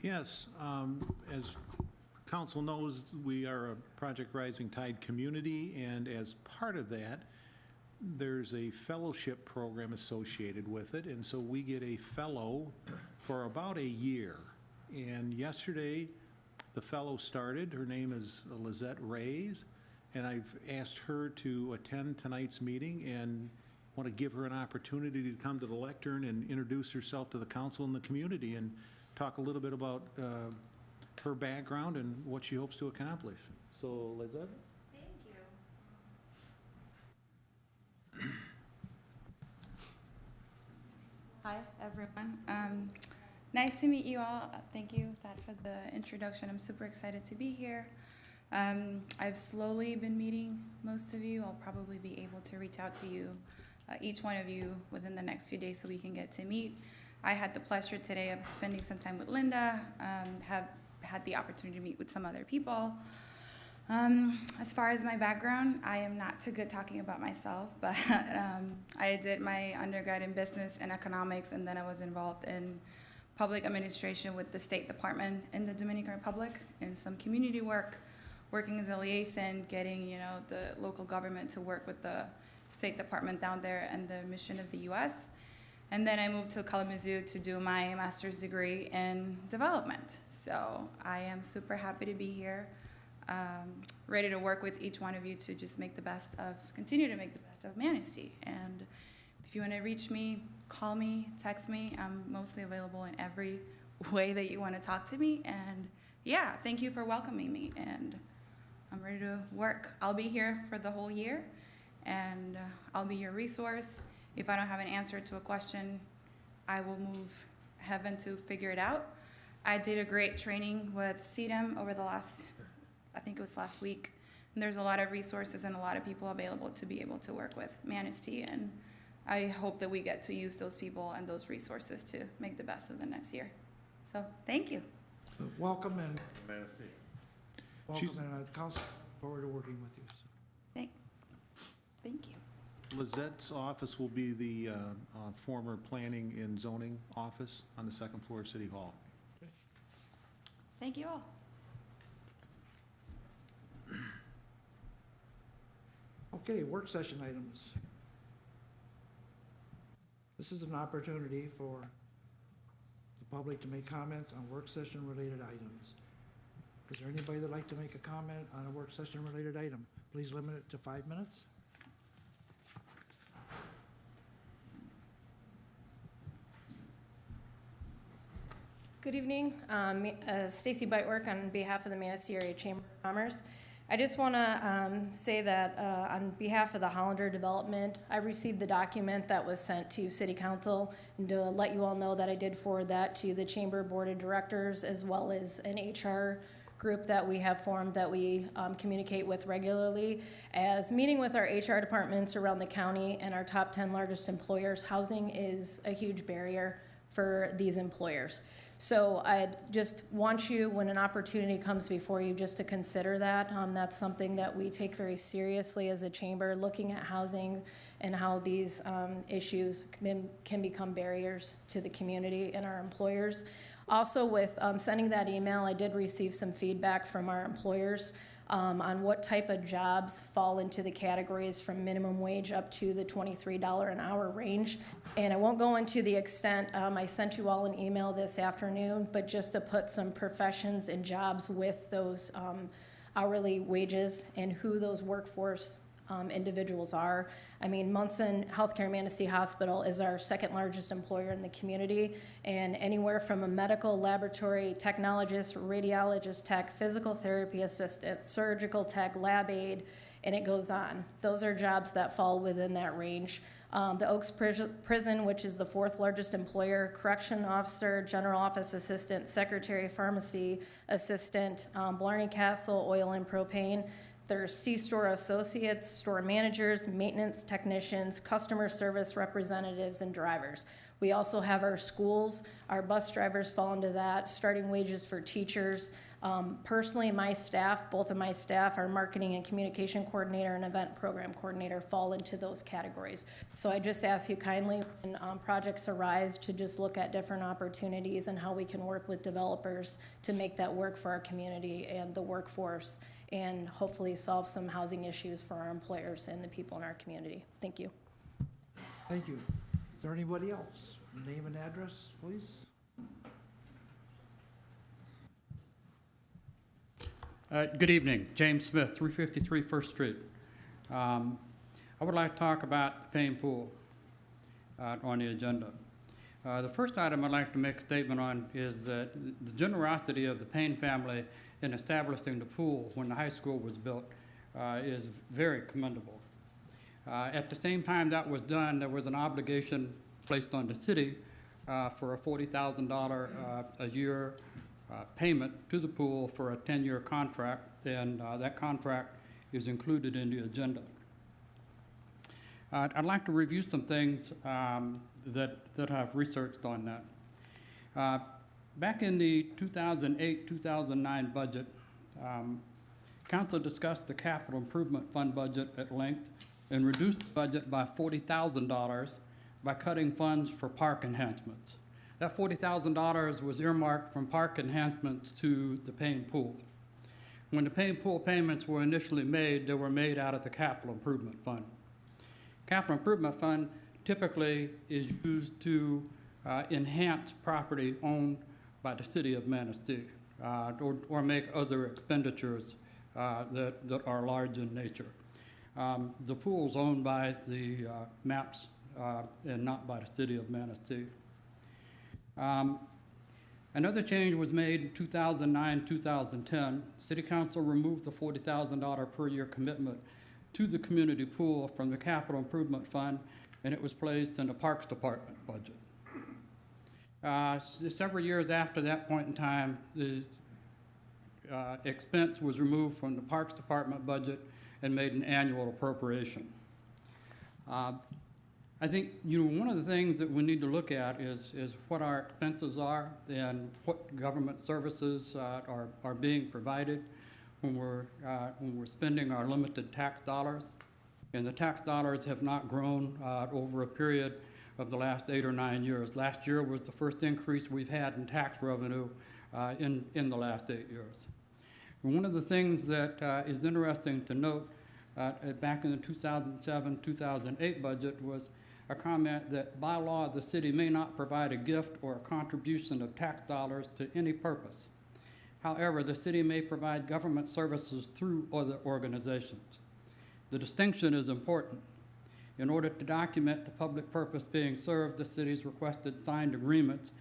Yes, as council knows, we are a Project Rising Tide community, and as part of that, there's a fellowship program associated with it, and so we get a fellow for about a year. And yesterday, the fellow started. Her name is Lizette Reyes, and I've asked her to attend tonight's meeting and want to give her an opportunity to come to the lectern and introduce herself to the council and the community and talk a little bit about her background and what she hopes to accomplish. So, Lizette? Thank you. Hi, everyone. Nice to meet you all. Thank you, Thad, for the introduction. I'm super excited to be here. I've slowly been meeting most of you. I'll probably be able to reach out to you, each one of you, within the next few days so we can get to meet. I had the pleasure today of spending some time with Linda, have had the opportunity to meet with some other people. As far as my background, I am not too good talking about myself, but I did my undergrad in business and economics, and then I was involved in public administration with the State Department in the Dominican Republic and some community work, working as a liaison, getting the local government to work with the State Department down there and the mission of the U.S. And then I moved to Kalamazoo to do my master's degree in development. So I am super happy to be here, ready to work with each one of you to just continue to make the best of Manistee. And if you want to reach me, call me, text me. I'm mostly available in every way that you want to talk to me. And yeah, thank you for welcoming me. And I'm ready to work. I'll be here for the whole year, and I'll be your resource. If I don't have an answer to a question, I will move heaven to figure it out. I did a great training with CDM over I think it was last week. And there's a lot of resources and a lot of people available to be able to work with Manistee. And I hope that we get to use those people and those resources to make the best of the next year. So thank you. Welcome and Manistee. welcome, and the council forward to working with you. Thank you. Lizette's office will be the former planning and zoning office on the second floor of City Hall. Thank you all. Okay, work session items. This is an opportunity for the public to make comments on work session related items. Is there anybody that'd like to make a comment on a work session related item? Please limit it to 5 minutes. Good evening. Stacy Bitework on behalf of the Manistee Area Chamber of Commerce. I just want to say that on behalf of the Hollander Development, I received the document that was sent to City Council, and to let you all know that I did forward that to the Chamber Board of Directors as well as an HR group that we have formed that we communicate with regularly. As meeting with our HR departments around the county and our top 10 largest employers, housing is a huge barrier for these employers. So I just want you, when an opportunity comes before you, just to consider that. That's something that we take very seriously as a chamber, looking at housing and how these issues can become barriers to the community and our employers. Also, with sending that email, I did receive some feedback from our employers on what type of jobs fall into the categories from minimum wage up to the $23 an hour range. And I won't go into the extent, I sent you all an email this afternoon, but just to put some professions and jobs with those hourly wages and who those workforce individuals are. I mean, Munson Healthcare Manistee Hospital is our second largest employer in the community, and anywhere from a medical laboratory technologist, radiologist tech, physical therapy assistant, surgical tech, lab aide, and it goes on. Those are jobs that fall within that range. The Oaks Prison, which is the fourth largest employer, correction officer, general office assistant, secretary, pharmacy assistant, Blarney Castle, oil and propane. There's C-store associates, store managers, maintenance technicians, customer service representatives, and drivers. We also have our schools, our bus drivers fall into that, starting wages for teachers. Personally, my staff, both of my staff, our marketing and communication coordinator and event program coordinator fall into those categories. So I just ask you kindly, when projects arise, to just look at different opportunities and how we can work with developers to make that work for our community and the workforce, and hopefully solve some housing issues for our employers and the people in our community. Thank you. Thank you. Is there anybody else? Name and address, please. Good evening, James Smith, 353 First Street. I would like to talk about the Payne Pool on the agenda. The first item I'd like to make a statement on is that the generosity of the Payne family in establishing the pool when the high school was built is very commendable. At the same time that was done, there was an obligation placed on the city for a $40,000 a year payment to the pool for a 10-year contract, and that contract is included in the agenda. I'd like to review some things that I've researched on that. Back in the 2008-2009 budget, Council discussed the Capital Improvement Fund budget at length and reduced the budget by $40,000 by cutting funds for park enhancements. That $40,000 was earmarked from park enhancements to the Payne Pool. When the Payne Pool payments were initially made, they were made out of the Capital Improvement Fund. Capital Improvement Fund typically is used to enhance property owned by the city of Manistee or make other expenditures that are large in nature. The pool is owned by the MAPS and not by the city of Manistee. Another change was made in 2009-2010. City Council removed the $40,000 per year commitment to the community pool from the Capital Improvement Fund, and it was placed in the Parks Department budget. Several years after that point in time, the expense was removed from the Parks Department budget and made an annual appropriation. I think one of the things that we need to look at is what our expenses are and what government services are being provided when we're spending our limited tax dollars. And the tax dollars have not grown over a period of the last 8 or 9 years. Last year was the first increase we've had in tax revenue in the last 8 years. And one of the things that is interesting to note back in the 2007-2008 budget was a comment that by law the city may not provide a gift or a contribution of tax dollars to any purpose. However, the city may provide government services through other organizations. The distinction is important. In order to document the public purpose being served, the city's requested signed agreements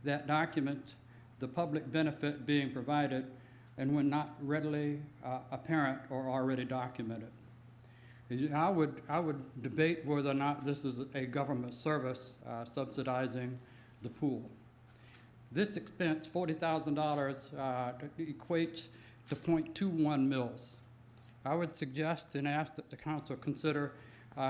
that document the public benefit being provided and when not readily apparent or already documented. I would debate whether or not this is a government service subsidizing the pool. This expense, $40,000, equates to 0.21 mils. I would suggest and ask that the council consider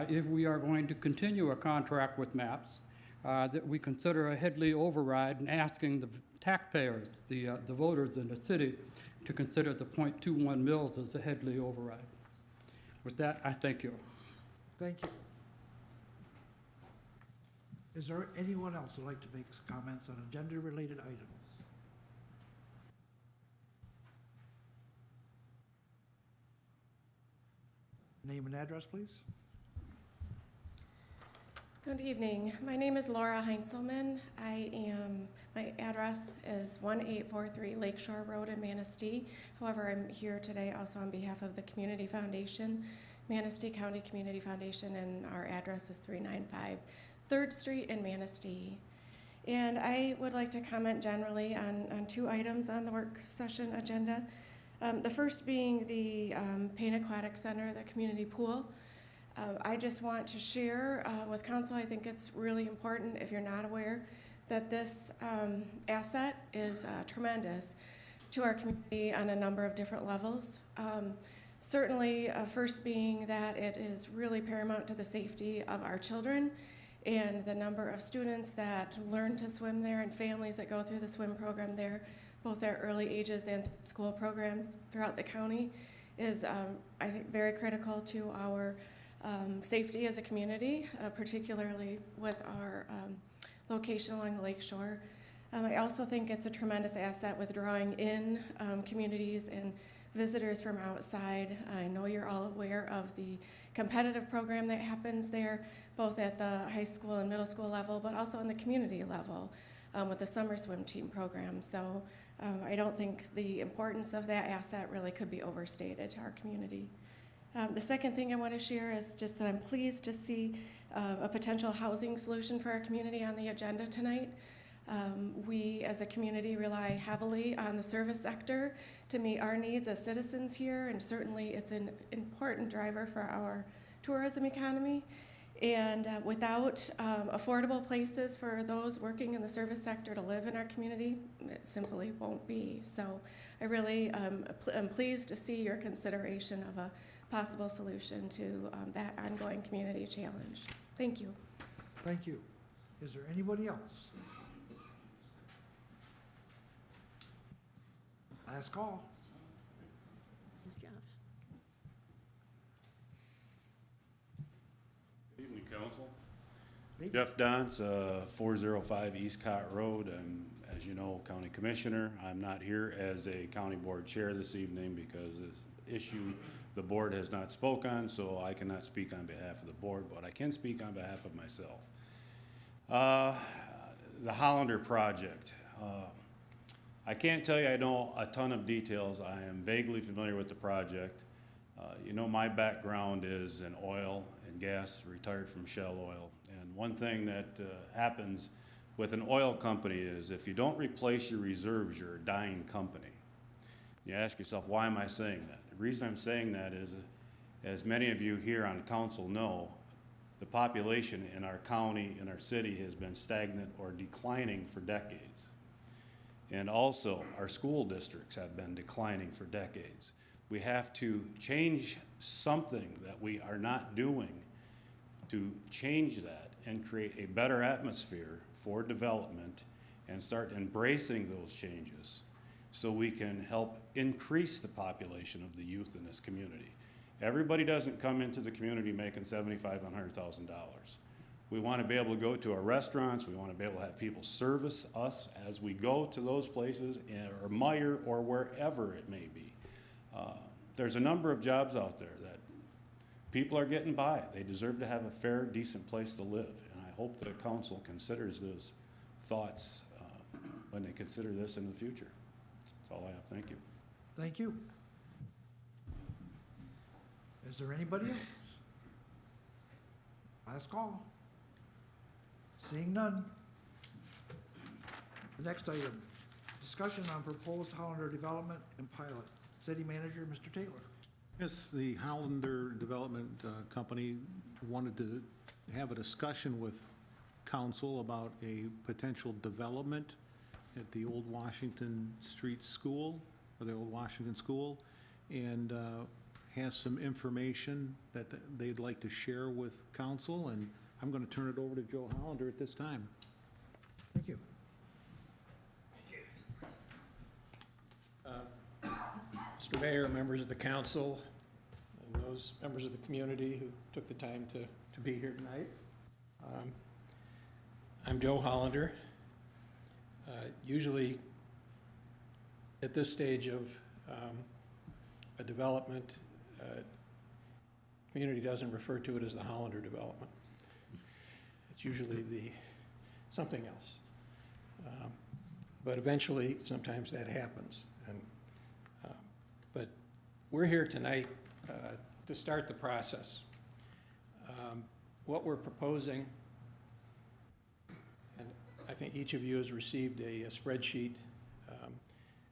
if we are going to continue a contract with MAPS, that we consider a Headley override and asking the taxpayers, the voters in the city, to consider the 0.21 mils as a Headley override. With that, I thank you. Thank you. Is there anyone else who'd like to make comments on agenda-related items? Name and address, please. Good evening. My name is Laura Heinzelman. My address is 1843 Lakeshore Road in Manistee. However, I'm here today also on behalf of the Community Foundation, Manistee County Community Foundation, and our address is 395 3rd Street in Manistee. And I would like to comment generally on 2 items on the work session agenda. The first being the Payne Aquatic Center, the community pool. I just want to share with council, I think it's really important, if you're not aware, that this asset is tremendous to our community on a number of different levels. Certainly, first being that it is really paramount to the safety of our children and the number of students that learn to swim there and families that go through the swim program there, both at early ages and school programs throughout the county, is, I think, very critical to our safety as a community, particularly with our location along the lake shore. I also think it's a tremendous asset with drawing in communities and visitors from outside. I know you're all aware of the competitive program that happens there, both at the high school and middle school level, but also on the community level with the summer swim team program. So I don't think the importance of that asset really could be overstated to our community. The second thing I want to share is just that I'm pleased to see a potential housing solution for our community on the agenda tonight. We as a community rely heavily on the service sector to meet our needs as citizens here, and certainly it's an important driver for our tourism economy. And without affordable places for those working in the service sector to live in our community, it simply won't be. So I really am pleased to see your consideration of a possible solution to that ongoing community challenge. Thank you. Thank you. Is there anybody else? Last call. Jeff. Good evening, council. Great. Jeff Dance, 405 East Cott Road. I'm, as you know, county commissioner. I'm not here as a county board chair this evening because the issue the board has not spoke on, so I cannot speak on behalf of the board, but I can speak on behalf of myself. The Hollander project. I can't tell you I know a ton of details. I am vaguely familiar with the project. You know, my background is in oil and gas, retired from Shell Oil. And one thing that happens with an oil company is if you don't replace your reserves, you're a dying company. You ask yourself, why am I saying that? The reason I'm saying that is, as many of you here on council know, the population in our county, in our city, has been stagnant or declining for decades. And also, our school districts have been declining for decades. We have to change something that we are not doing to change that and create a better atmosphere for development and start embracing those changes so we can help increase the population of the youth in this community. Everybody doesn't come into the community making $75,000 and $100,000. We want to be able to go to our restaurants. We want to be able to have people service us as we go to those places, or Meijer, or wherever it may be. There's a number of jobs out there that people are getting by. They deserve to have a fair, decent place to live. And I hope that the council considers those thoughts when they consider this in the future. That's all I have. Thank you. Thank you. Is there anybody else? Last call. Seeing none. The next item, discussion on proposed Hollander development and pilot. City Manager, Mr. Taylor. Yes, the Hollander Development Company wanted to have a discussion with council about a potential development at the old Washington Street School, or the old Washington School, and has some information that they'd like to share with council, and I'm going to turn it over to Joe Hollander at this time. Thank you. Mr. Mayor, members of the council, and those members of the community who took the time to be here tonight. I'm Joe Hollander. Usually at this stage of a development, community doesn't refer to it as the Hollander development. It's usually something else. But eventually, sometimes that happens. But we're here tonight to start the process. What we're proposing, and I think each of you has received a spreadsheet,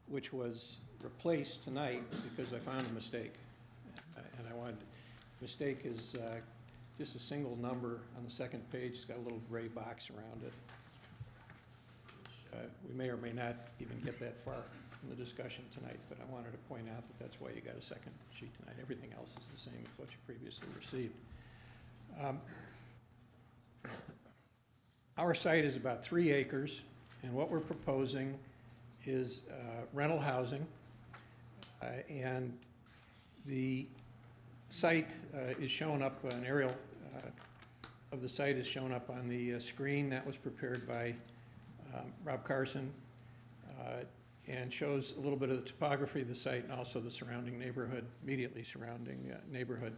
which was replaced tonight because I found a mistake. And mistake is just a single number on the second page. It's got a little gray box around it. We may or may not even get that far in the discussion tonight, but I wanted to point out that that's why you got a second sheet tonight. Everything else is the same as what you previously received. Our site is about 3 acres, and what we're proposing is rental housing. And the site is shown up, an aerial of the site is shown up on the screen. That was prepared by Rob Carson, and shows a little bit of the topography of the site and also the surrounding neighborhood, immediately surrounding neighborhood.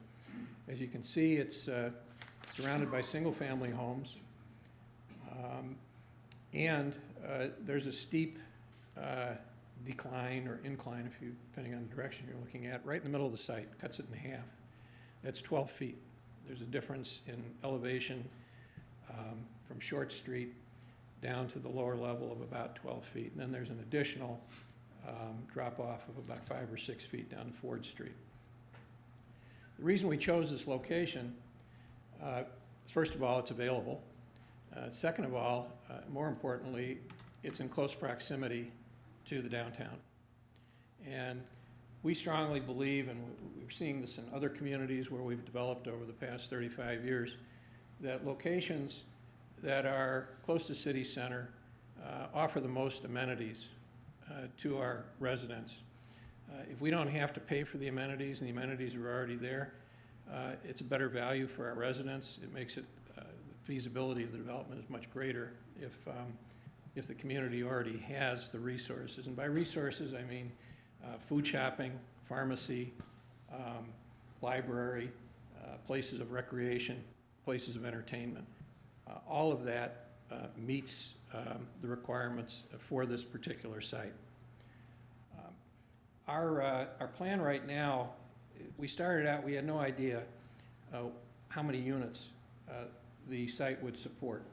As you can see, it's surrounded by single-family homes. And there's a steep decline or incline, depending on the direction you're looking at, right in the middle of the site, cuts it in half. That's 12 feet. There's a difference in elevation from Short Street down to the lower level of about 12 feet. And then there's an additional drop-off of about 5 or 6 feet down to Ford Street. The reason we chose this location, first of all, it's available. Second of all, more importantly, it's in close proximity to the downtown. And we strongly believe, and we're seeing this in other communities where we've developed over the past 35 years, that locations that are close to city center offer the most amenities to our residents. If we don't have to pay for the amenities and the amenities are already there, it's a better value for our residents. It makes it, the feasibility of the development is much greater if the community already has the resources. And by resources, I mean food shopping, pharmacy, library, places of recreation, places of entertainment. All of that meets the requirements for this particular site. Our plan right now, we started out, we had no idea how many units the site would support.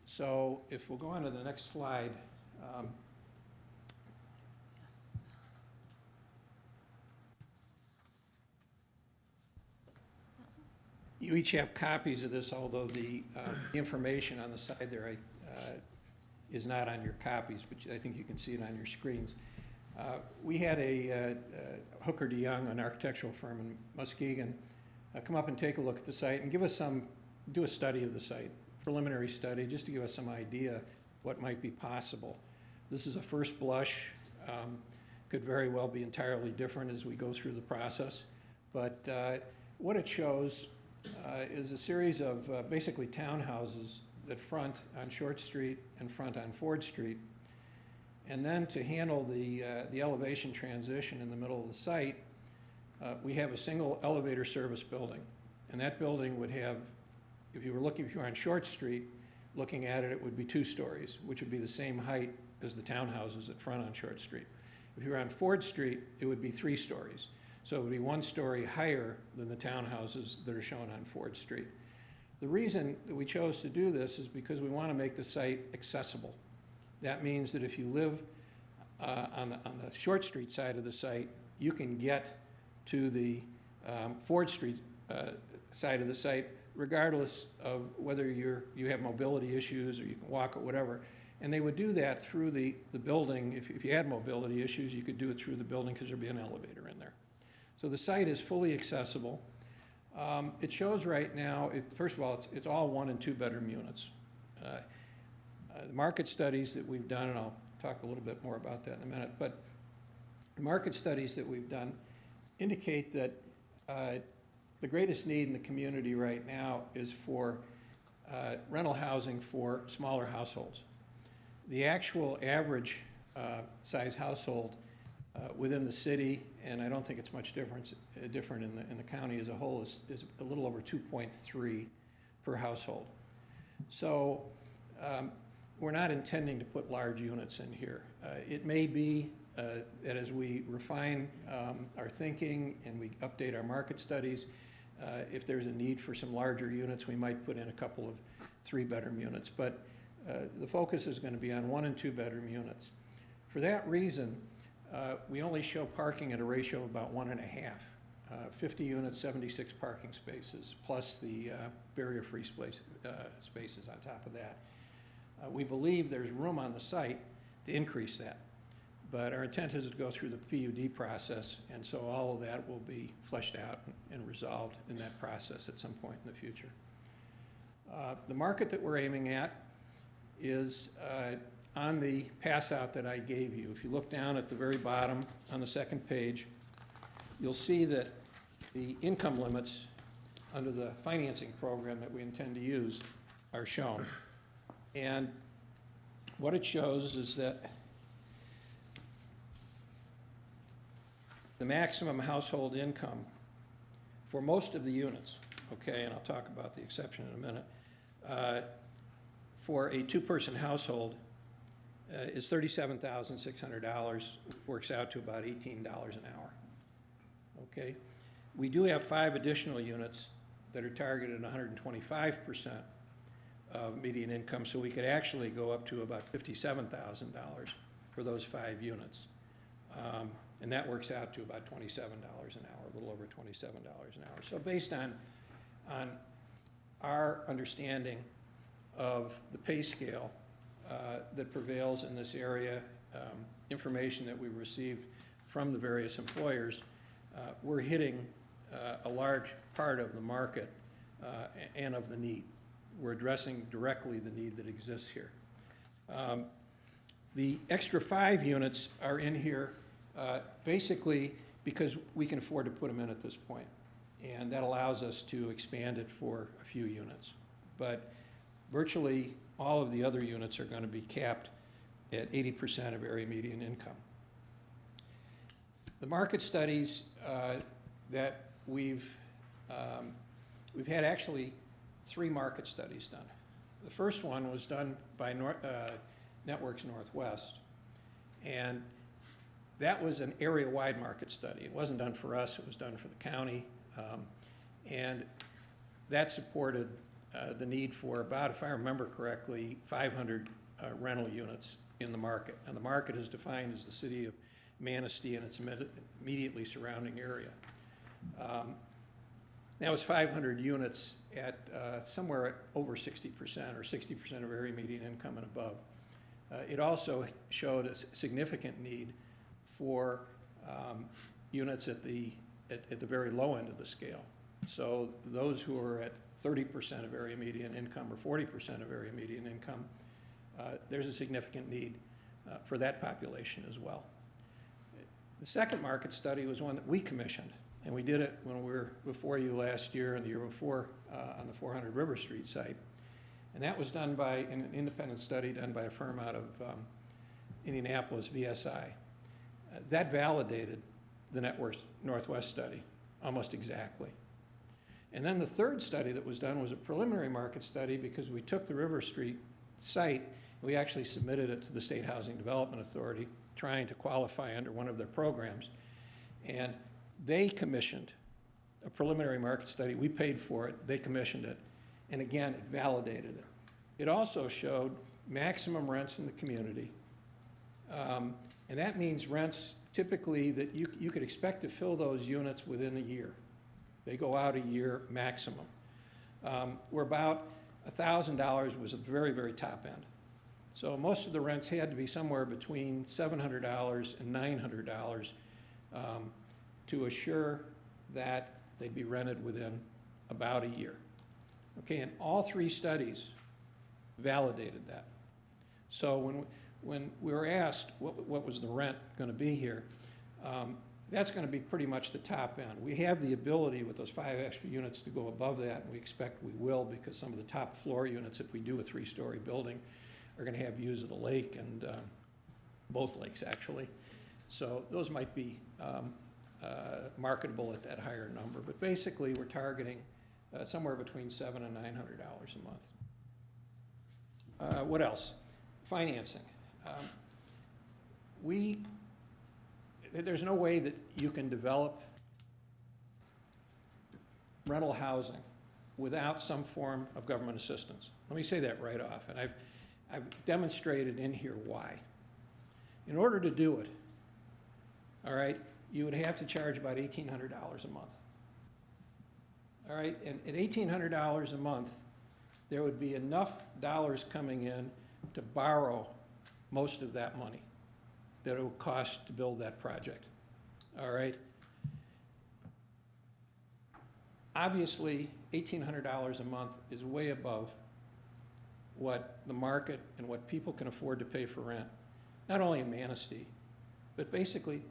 So if we'll go on to the next slide. You each have copies of this, although the information on the side there is not on your copies, but I think you can see it on your screens. We had a Hooker DeYoung, an architectural firm in Muskegon, come up and take a look at the site and give us do a study of the site, preliminary study, just to give us some idea what might be possible. This is a first blush, could very well be entirely different as we go through the process, but what it shows is a series of basically townhouses that front on Short Street and front on Ford Street. And then to handle the elevation transition in the middle of the site, we have a single elevator service building. And that building would have, if you were on Short Street, looking at it, it would be 2 stories, which would be the same height as the townhouses that front on Short Street. If you were on Ford Street, it would be 3 stories. So it would be 1 story higher than the townhouses that are shown on Ford Street. The reason that we chose to do this is because we want to make the site accessible. That means that if you live on the Short Street side of the site, you can get to the Ford Street side of the site regardless of whether you have mobility issues or you can walk or whatever. And they would do that through the building. If you had mobility issues, you could do it through the building because there'd be an elevator in there. So the site is fully accessible. It shows right now, first of all, it's all 1 and 2 bedroom units. The market studies that we've done, and I'll talk a little bit more about that in a minute, but the market studies that we've done indicate that the greatest need in the community right now is for rental housing for smaller households. The actual average size household within the city, and I don't think it's much different in the county as a whole, is a little over 2.3 per household. So we're not intending to put large units in here. It may be that as we refine our thinking and we update our market studies, if there's a need for some larger units, we might put in a couple of 3-bedroom units. But the focus is going to be on 1 and 2 bedroom units. For that reason, we only show parking at a ratio of about 1.5. 50 units, 76 parking spaces, plus the barrier-free spaces on top of that. We believe there's room on the site to increase that, but our intent is to go through the PUD process, and so all of that will be fleshed out and resolved in that process at some point in the future. The market that we're aiming at is on the pass-out that I gave you. If you look down at the very bottom on the second page, you'll see that the income limits under the financing program that we intend to use are shown. And what it shows is that the maximum household income for most of the units, okay, and I'll talk about the exception in a minute, for a two-person household is $37,600, works out to about $18 an hour, okay? We do have 5 additional units that are targeted at 125% of median income, so we could actually go up to about $57,000 for those 5 units. And that works out to about $27 an hour, a little over $27 an hour. So based on our understanding of the pay scale that prevails in this area, information that we received from the various employers, we're hitting a large part of the market and of the need. We're addressing directly the need that exists here. The extra 5 units are in here basically because we can afford to put them in at this point, and that allows us to expand it for a few units. But virtually all of the other units are going to be capped at 80% of area median income. The market studies that we've had actually 3 market studies done. The first one was done by Networks Northwest, and that was an area-wide market study. It wasn't done for us, it was done for the county, and that supported the need for about, if I remember correctly, 500 rental units in the market. And the market is defined as the city of Manistee and its immediately surrounding area. That was 500 units at somewhere over 60% or 60% of area median income and above. It also showed a significant need for units at the very low end of the scale. So those who are at 30% of area median income or 40% of area median income, there's a significant need for that population as well. The second market study was one that we commissioned, and we did it when we were before you last year and the year before on the 400 River Street site. And that was done by an independent study done by a firm out of Indianapolis, VSI. That validated the Networks Northwest study almost exactly. And then the third study that was done was a preliminary market study because we took the River Street site, we actually submitted it to the State Housing Development Authority, trying to qualify under one of their programs. And they commissioned a preliminary market study. We paid for it, they commissioned it, and again, it validated it. It also showed maximum rents in the community. And that means rents typically that you could expect to fill those units within a year. They go out a year maximum. Where about $1,000 was at the very, very top end. So most of the rents had to be somewhere between $700 and $900 to assure that they'd be rented within about a year. Okay, and all 3 studies validated that. So when we were asked what was the rent going to be here, that's going to be pretty much the top end. We have the ability with those 5 extra units to go above that, and we expect we will because some of the top floor units, if we do a 3-story building, are going to have views of the lake and both lakes actually. So those might be marketable at that higher number. But basically we're targeting somewhere between $700 and $900 a month. What else? Financing. There's no way that you can develop rental housing without some form of government assistance. Let me say that right off, and I've demonstrated in here why. In order to do it, all right, you would have to charge about $1,800 a month. All right, and at $1,800 a month, there would be enough dollars coming in to borrow most of that money that it would cost to build that project. All right? Obviously, $1,800 a month is way above what the market and what people can afford to pay for rent, not only in Manistee, but basically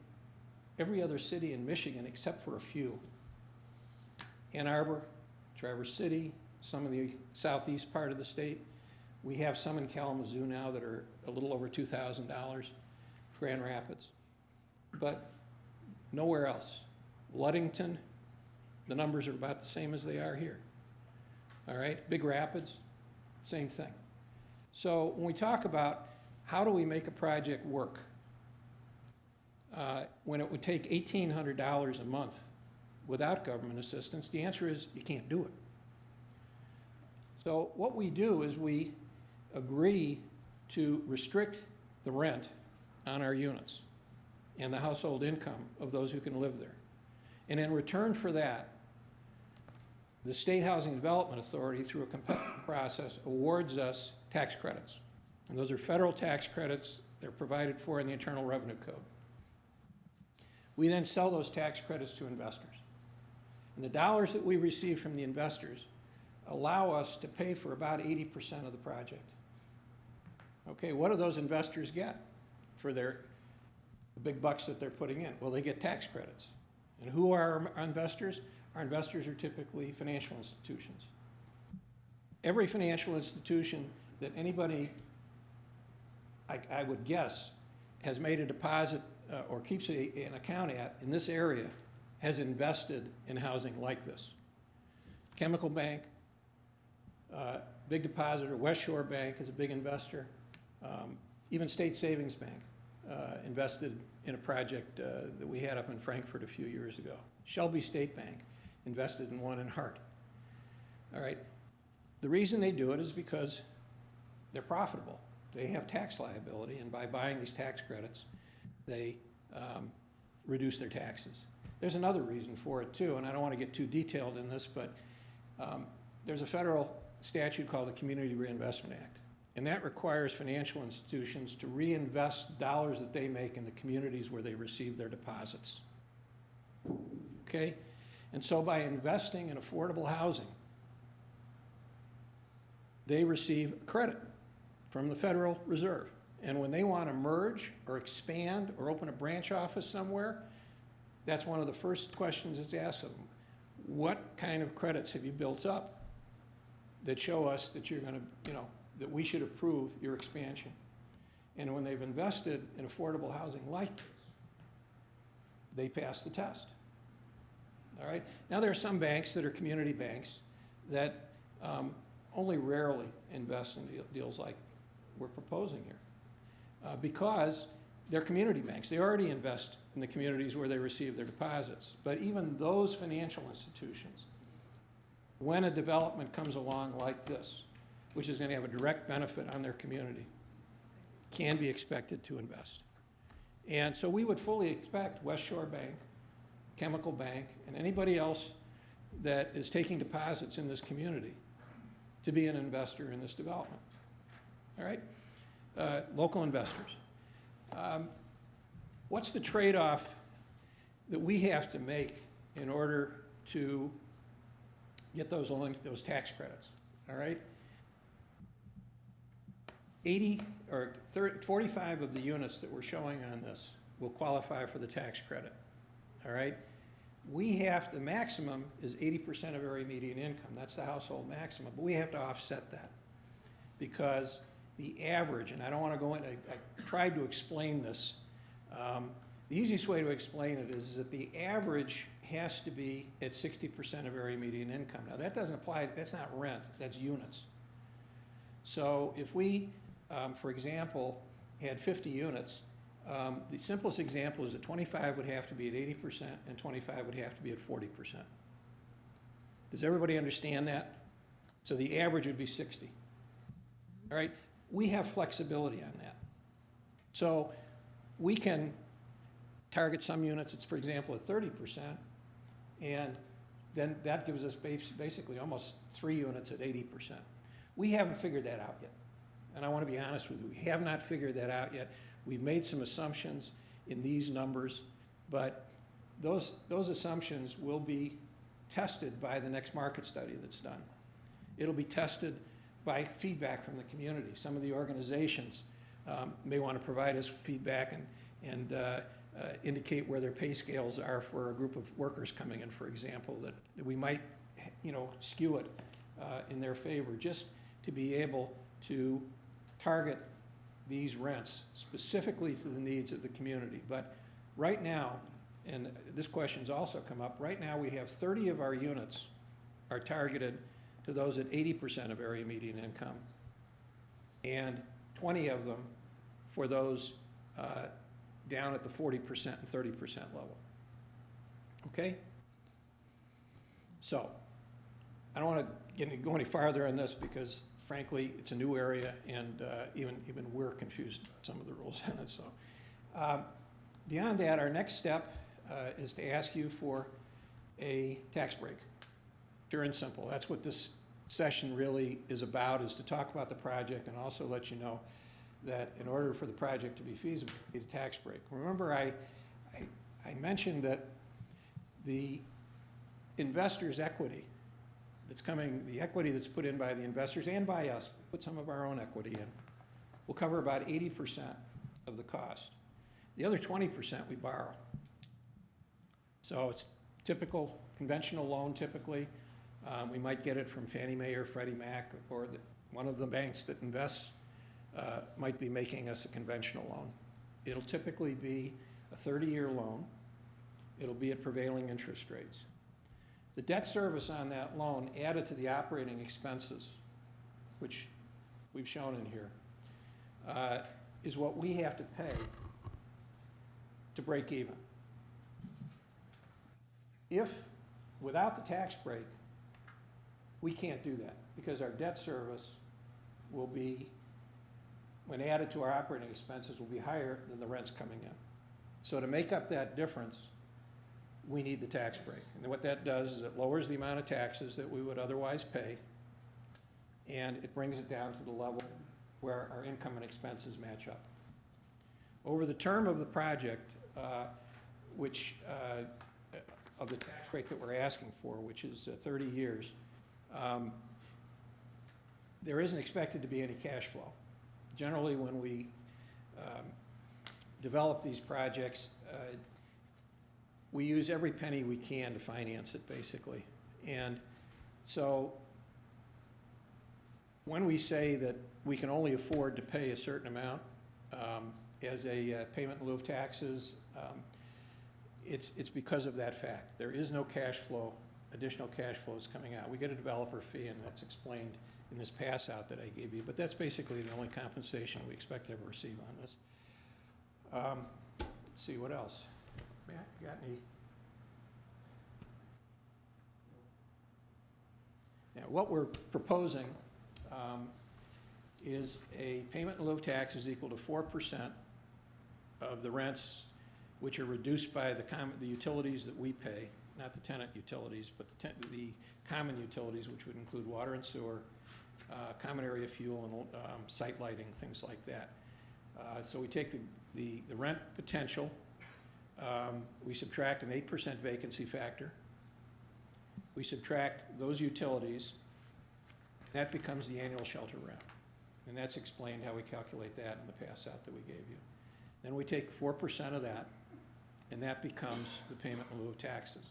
every other city in Michigan except for a few. Ann Arbor, Traverse City, some of the southeast part of the state. We have some in Kalamazoo now that are a little over $2,000, Grand Rapids, but nowhere else. Ludington, the numbers are about the same as they are here. All right, Big Rapids, same thing. So when we talk about how do we make a project work, when it would take $1,800 a month without government assistance, the answer is you can't do it. So what we do is we agree to restrict the rent on our units and the household income of those who can live there. And in return for that, the State Housing Development Authority, through a competitive process, awards us tax credits. And those are federal tax credits. They're provided for in the Internal Revenue Code. We then sell those tax credits to investors. And the dollars that we receive from the investors allow us to pay for about 80% of the project. Okay, what do those investors get for the big bucks that they're putting in? Well, they get tax credits. And who are our investors? Our investors are typically financial institutions. Every financial institution that anybody, I would guess, has made a deposit or keeps an account at in this area has invested in housing like this. Chemical Bank, big depositor, West Shore Bank is a big investor. Even State Savings Bank invested in a project that we had up in Frankfurt a few years ago. Shelby State Bank invested in one in Hart. All right. The reason they do it is because they're profitable. They have tax liability, and by buying these tax credits, they reduce their taxes. There's another reason for it too, and I don't want to get too detailed in this, but there's a federal statute called the Community Reinvestment Act, and that requires financial institutions to reinvest dollars that they make in the communities where they receive their deposits. Okay? And so by investing in affordable housing, they receive credit from the Federal Reserve. And when they want to merge or expand or open a branch office somewhere, that's one of the first questions that's asked of them. What kind of credits have you built up that show us that you're going to, that we should approve your expansion? And when they've invested in affordable housing like this, they pass the test. All right? Now there are some banks that are community banks that only rarely invest in deals like we're proposing here because they're community banks. They already invest in the communities where they receive their deposits. But even those financial institutions, when a development comes along like this, which is going to have a direct benefit on their community, can be expected to invest. And so we would fully expect West Shore Bank, Chemical Bank, and anybody else that is taking deposits in this community to be an investor in this development. All right? Local investors. What's the trade-off that we have to make in order to get those tax credits? All right? 45 of the units that we're showing on this will qualify for the tax credit. All right? The maximum is 80% of area median income. That's the household maximum. But we have to offset that because the average, and I don't want to go into, I tried to explain this. The easiest way to explain it is that the average has to be at 60% of area median income. Now that doesn't apply, that's not rent, that's units. So if we, for example, had 50 units, the simplest example is that 25 would have to be at 80% and 25 would have to be at 40%. Does everybody understand that? So the average would be 60. All right? We have flexibility on that. So we can target some units, it's for example at 30%, and then that gives us basically almost 3 units at 80%. We haven't figured that out yet. And I want to be honest with you, we have not figured that out yet. We've made some assumptions in these numbers, but those assumptions will be tested by the next market study that's done. It'll be tested by feedback from the community. Some of the organizations may want to provide us feedback and indicate where their pay scales are for a group of workers coming in, for example, that we might, skew it in their favor, just to be able to target these rents specifically to the needs of the community. But right now, and this question's also come up, right now we have 30 of our units are targeted to those at 80% of area median income, and 20 of them for those down at the 40% and 30% level. Okay? So, I don't want to go any farther on this because frankly, it's a new area and even we're confused about some of the rules in it. So, beyond that, our next step is to ask you for a tax break. Pure and simple. That's what this session really is about, is to talk about the project and also let you know that in order for the project to be feasible, you need a tax break. Remember, I mentioned that the investors' equity that's coming, the equity that's put in by the investors and by us, put some of our own equity in, will cover about 80% of the cost. The other 20% we borrow. So it's typical, conventional loan typically. We might get it from Fannie Mae or Freddie Mac, or one of the banks that invests might be making us a conventional loan. It'll typically be a 30-year loan. It'll be at prevailing interest rates. The debt service on that loan added to the operating expenses, which we've shown in here, is what we have to pay to break even. If, without the tax break, we can't do that because our debt service will be, when added to our operating expenses, will be higher than the rents coming in. So to make up that difference, we need the tax break. And what that does is it lowers the amount of taxes that we would otherwise pay, and it brings it down to the level where our income and expenses match up. Over the term of the project, of the tax break that we're asking for, which is 30 years, there isn't expected to be any cash flow. Generally, when we develop these projects, we use every penny we can to finance it, basically. And so when we say that we can only afford to pay a certain amount as a payment in lieu of taxes, it's because of that fact. There is no cash flow, additional cash flows coming out. We get a developer fee, and that's explained in this pass out that I gave you, but that's basically the only compensation we expect to ever receive on this. Let's see, what else? Matt, you got any? Now, what we're proposing is a payment in lieu of taxes equal to 4% of the rents, which are reduced by the utilities that we pay, not the tenant utilities, but the common utilities, which would include water and sewer, common area fuel, and site lighting, things like that. So we take the rent potential, we subtract an 8% vacancy factor, we subtract those utilities, that becomes the annual shelter rent. And that's explained how we calculate that in the pass out that we gave you. Then we take 4% of that, and that becomes the payment in lieu of taxes.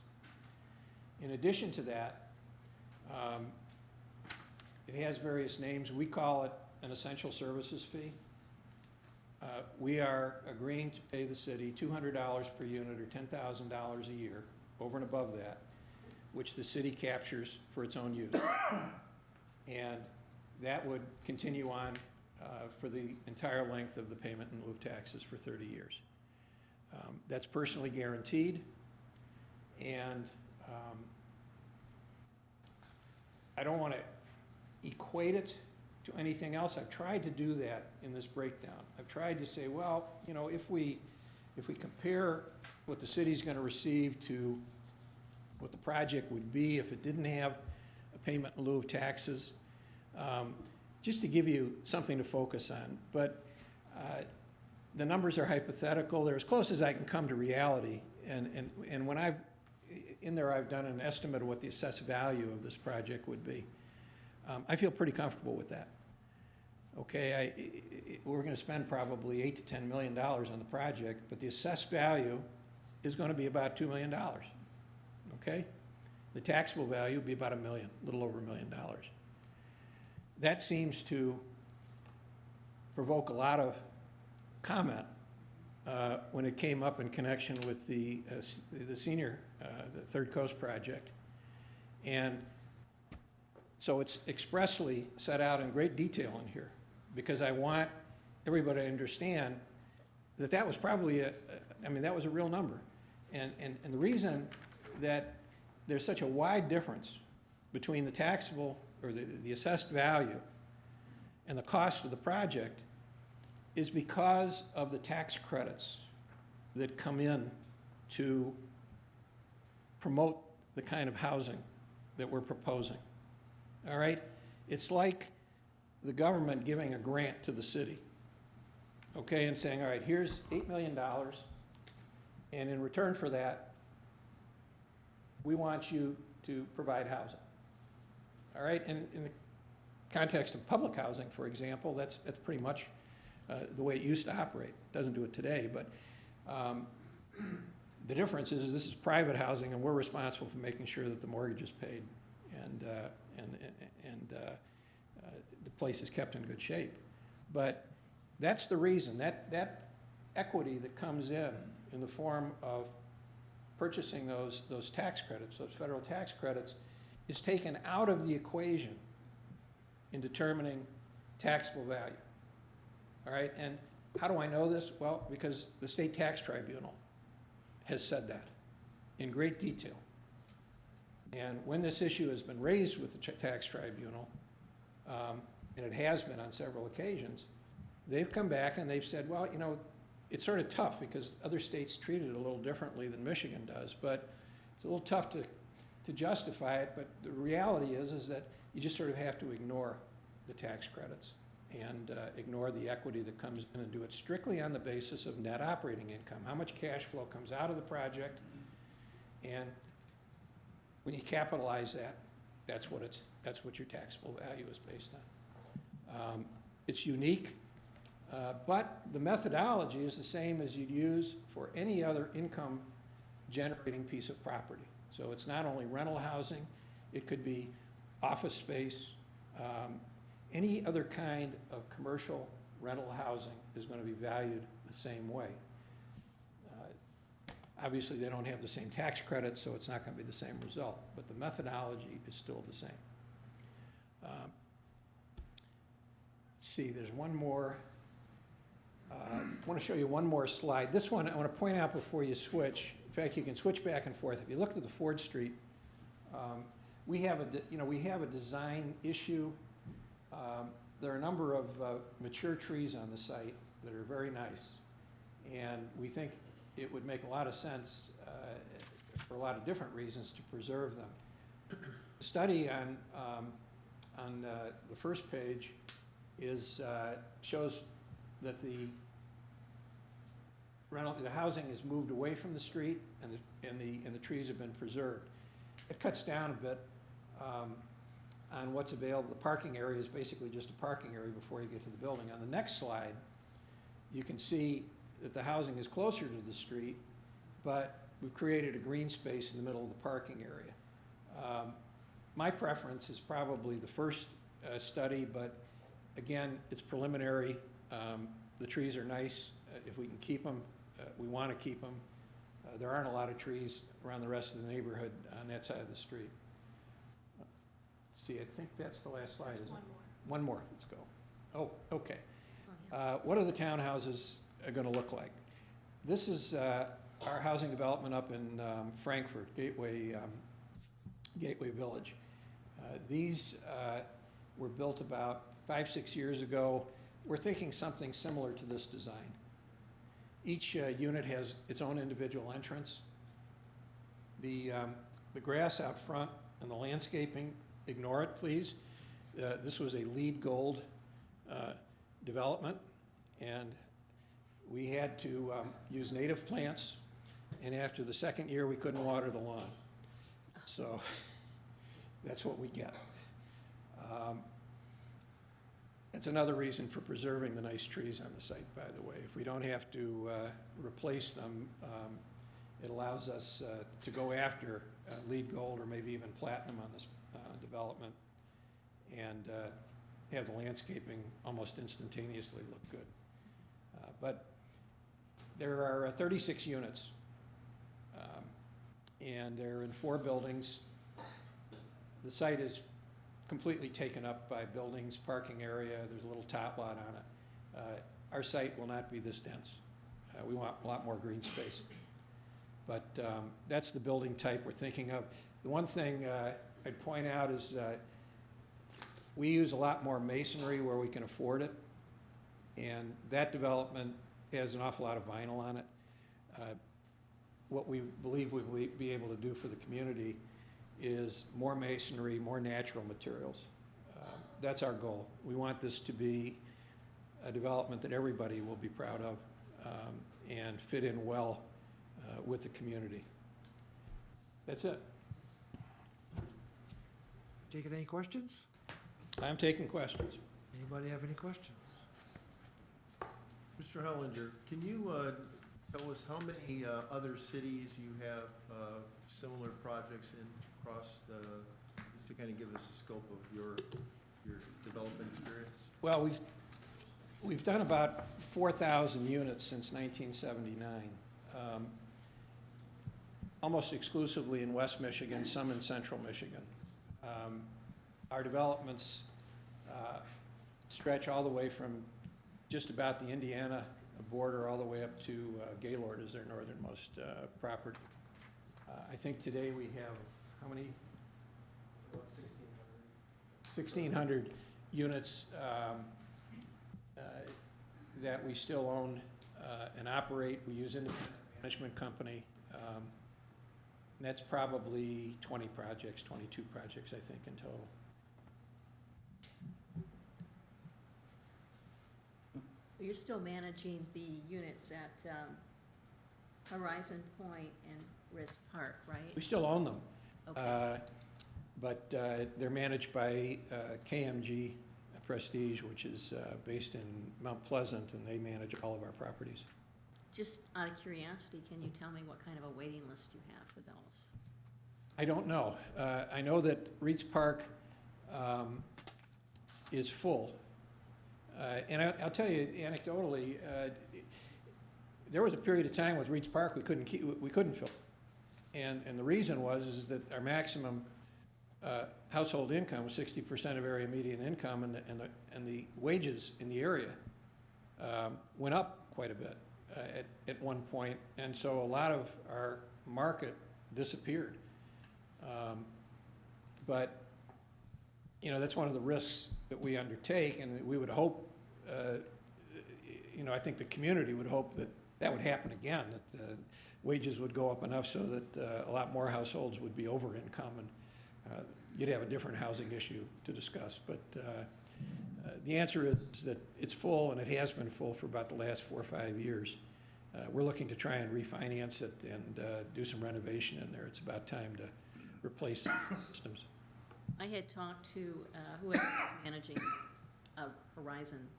In addition to that, it has various names. We call it an essential services fee. We are agreeing to pay the city $200 per unit or $10,000 a year, over and above that, which the city captures for its own use. And that would continue on for the entire length of the payment in lieu of taxes for 30 years. That's personally guaranteed, and I don't want to equate it to anything else. I've tried to do that in this breakdown. I've tried to say, well, if we compare what the city's going to receive to what the project would be if it didn't have a payment in lieu of taxes, just to give you something to focus on. But the numbers are hypothetical. They're as close as I can come to reality. And when I've done an estimate of what the assessed value of this project would be. I feel pretty comfortable with that. Okay, we're gonna spend probably $8 to $10 million on the project, but the assessed value is gonna be about $2 million, okay? The taxable value would be about $1 million, a little over $1 million. That seems to provoke a lot of comment when it came up in connection with the senior, the Third Coast project. And so it's expressly set out in great detail in here, because I want everybody to understand that that was probably that was a real number. And the reason that there's such a wide difference between the taxable, or the assessed value, and the cost of the project is because of the tax credits that come in to promote the kind of housing that we're proposing. All right? It's like the government giving a grant to the city, okay, and saying, all right, here's $8 million, and in return for that, we want you to provide housing. All right? And in the context of public housing, for example, that's pretty much the way it used to operate. It doesn't do it today, but the difference is this is private housing, and we're responsible for making sure that the mortgage is paid and the place is kept in good shape. But that's the reason, that equity that comes in the form of purchasing those tax credits, those federal tax credits, is taken out of the equation in determining taxable value. All right, and how do I know this? Well, because the state tax tribunal has said that in great detail. And when this issue has been raised with the tax tribunal, and it has been on several occasions, they've come back and they've said, well, you know, it's sort of tough because other states treat it a little differently than Michigan does, but it's a little tough to justify it. But the reality is that you just sort of have to ignore the tax credits and ignore the equity that comes in and do it strictly on the basis of net operating income, how much cash flow comes out of the project. And when you capitalize that, that's what your taxable value is based on. It's unique, but the methodology is the same as you'd use for any other income generating piece of property. So it's not only rental housing, it could be office space, any other kind of commercial rental housing is going to be valued the same way. Obviously, they don't have the same tax credits, so it's not going to be the same result, but the methodology is still the same. Let's see, there's one more. I want to show you one more slide. This one I want to point out before you switch. In fact, you can switch back and forth. If you look at the Ford Street, we have a design issue. There are a number of mature trees on the site that are very nice, and we think it would make a lot of sense for a lot of different reasons to preserve them. The study on the first page shows that the housing is moved away from the street, and the trees have been preserved. It cuts down a bit on what's available. The parking area is basically just a parking area before you get to the building. On the next slide, you can see that the housing is closer to the street, but we've created a green space in the middle of the parking area. My preference is probably the first study, but again, it's preliminary. The trees are nice. If we can keep them, we want to keep them. There aren't a lot of trees around the rest of the neighborhood on that side of the street. Let's see, I think that's the last slide, isn't it? One more, let's go. Oh, okay. What are the townhouses going to look like? This is our housing development up in Frankfurt, Gateway Village. These were built about 5-6 years ago. We're thinking something similar to this design. Each unit has its own individual entrance. The grass out front and the landscaping, ignore it, please. This was a LEED Gold development, and we had to use native plants, and after the second year, we couldn't water the lawn. So that's what we get. It's another reason for preserving the nice trees on the site, by the way. If we don't have to replace them, it allows us to go after LEED Gold or maybe even platinum on this development and have the landscaping almost instantaneously look good. But there are 36 units, and they're in 4 buildings. The site is completely taken up by buildings, parking area, there's a little top lot on it. Our site will not be this dense. We want a lot more green space. But that's the building type we're thinking of. The one thing I'd point out is that we use a lot more masonry where we can afford it, and that development has an awful lot of vinyl on it. What we believe we'll be able to do for the community is more masonry, more natural materials. That's our goal. We want this to be a development that everybody will be proud of and fit in well with the community. That's it. Taking any questions? I'm taking questions. Anybody have any questions? Mr. Hollinger, can you tell us how many other cities you have similar projects in across to kind of give us a scope of your development experience? Well, we've done about 4,000 units since 1979, almost exclusively in West Michigan, some in Central Michigan. Our developments stretch all the way from just about the Indiana border all the way up to Gaylord is their northernmost property. I think today we have, how many? About 1,600 units that we still own and operate. We use independent management company. And that's probably 20 projects, 22 projects, I think, in total. You're still managing the units at Horizon Point and Ritz Park, right? We still own them. Okay. But they're managed by KMG Prestige, which is based in Mount Pleasant, and they manage all of our properties. Just out of curiosity, can you tell me what kind of a waiting list you have for those? I don't know. I know that Reeds Park is full. And I'll tell you anecdotally, there was a period of time with Reeds Park we couldn't fill. And the reason was that our maximum household income was 60% of area median income, and the wages in the area went up quite a bit at one point, and so a lot of our market disappeared. But you know, that's one of the risks that we undertake, and we would hope, you know, I think the community would hope that that would happen again, that wages would go up enough so that a lot more households would be over income, and you'd have a different housing issue to discuss. But the answer is that it's full, and it has been full for about the last 4 or 5 years. We're looking to try and refinance it and do some renovation in there. It's about time to replace systems. I had talked to whoever was managing Horizon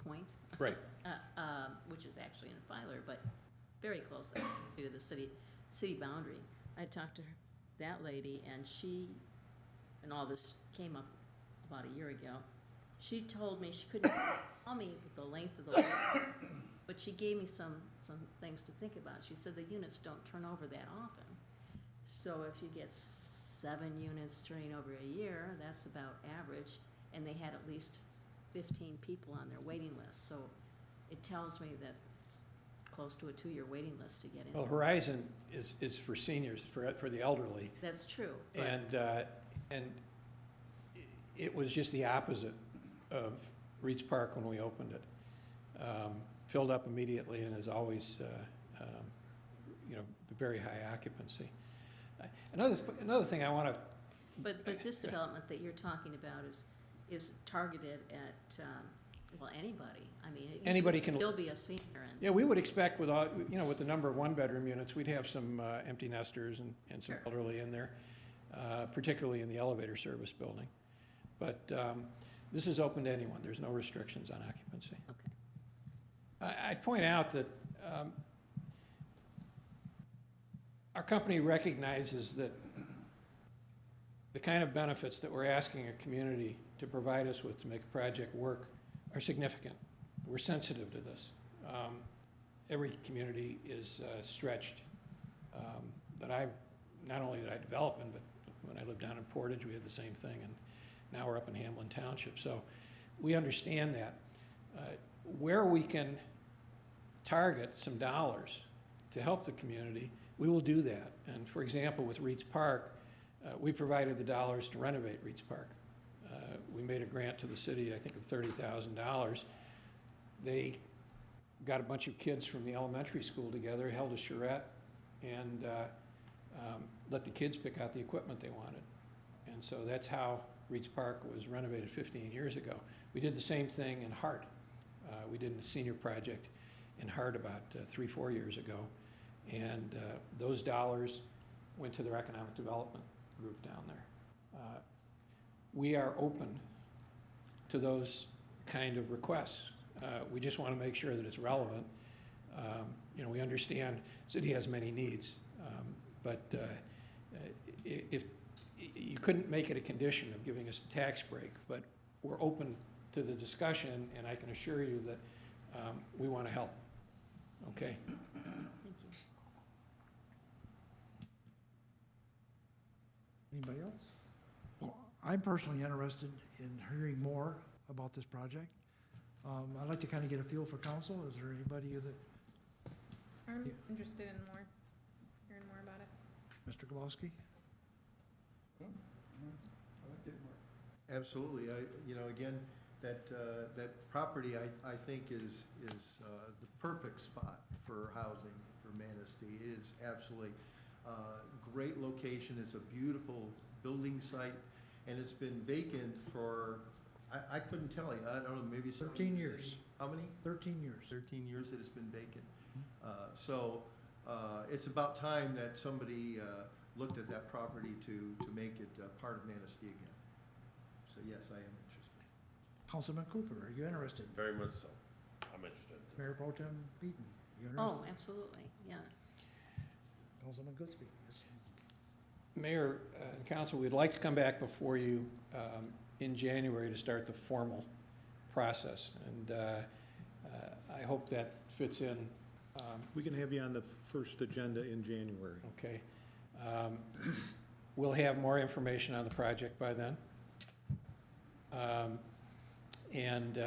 Point, Right. which is actually in Filer, but very close to the city boundary. I talked to that lady, and and all this came up about a year ago. She told me she couldn't tell me the length of the wait list, but she gave me some things to think about. She said the units don't turn over that often. So if you get 7 units turning over a year, that's about average, and they had at least 15 people on their waiting list. So it tells me that it's close to a 2-year waiting list to get in. Well, Horizon is for seniors, for the elderly. That's true. But And it was just the opposite of Reeds Park when we opened it. Filled up immediately and is always, you know, very high occupancy. Another thing I want to. But this development that you're talking about is targeted at, well, anybody. I mean, Anybody can still be a senior. And Yeah, we would expect with all, you know, with the number of 1-bedroom units, we'd have some empty nesters and some Sure. elderly in there. particularly in the elevator service building. But this is open to anyone. There's no restrictions on occupancy. Okay. I'd point out that our company recognizes that the kind of benefits that we're asking a community to provide us with to make a project work are significant. We're sensitive to this. Every community is stretched. Not only did I develop in, but when I lived down in Portage, we had the same thing, and now we're up in Hamlin Township. So we understand that. Where we can target some dollars to help the community, we will do that. And for example, with Reeds Park, we provided the dollars to renovate Reeds Park. We made a grant to the city, I think, of $30,000. They got a bunch of kids from the elementary school together, held a charrette, and let the kids pick out the equipment they wanted. And so that's how Reeds Park was renovated 15 years ago. We did the same thing in Hart. We did a senior project in Hart about 3-4 years ago. And those dollars went to their economic development group down there. We are open to those kind of requests. We just want to make sure that it's relevant. We understand the city has many needs, but if you couldn't make it a condition of giving us the tax break, but we're open to the discussion, and I can assure you that we want to help. Okay? Thank you. Anybody else? Well, I'm personally interested in hearing more about this project. I'd like to kind of get a feel for council. Is there anybody that, I'm interested in hearing more about it. Mr. Kowalski? Absolutely. Again, that property, I think is the perfect spot for housing for Manistee. It is absolutely great location. It's a beautiful building site, and it's been vacant for, I couldn't tell you, I don't know, maybe 13 years. How many? 13 years. 13 years that it's been vacant. So it's about time that somebody looked at that property to make it part of Manistee again. So yes, I am interested. Councilman Cooper, are you interested? Very much so. I'm interested. Mayor Pro Tem Beaton, you interested? Oh, absolutely, yeah. Councilman Goodspeed, yes. Mayor and council, we'd like to come back before you in January to start the formal process. And I hope that fits in. We can have you on the first agenda in January. Okay. We'll have more information on the project by then. And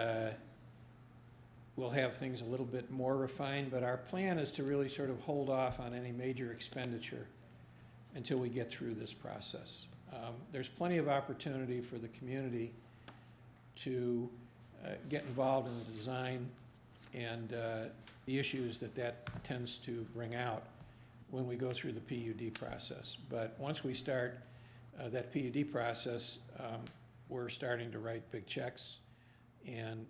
we'll have things a little bit more refined, but our plan is to really sort of hold off on any major expenditure until we get through this process. There's plenty of opportunity for the community to get involved in the design and the issues that tends to bring out when we go through the PUD process. But once we start that PUD process, we're starting to write big checks, and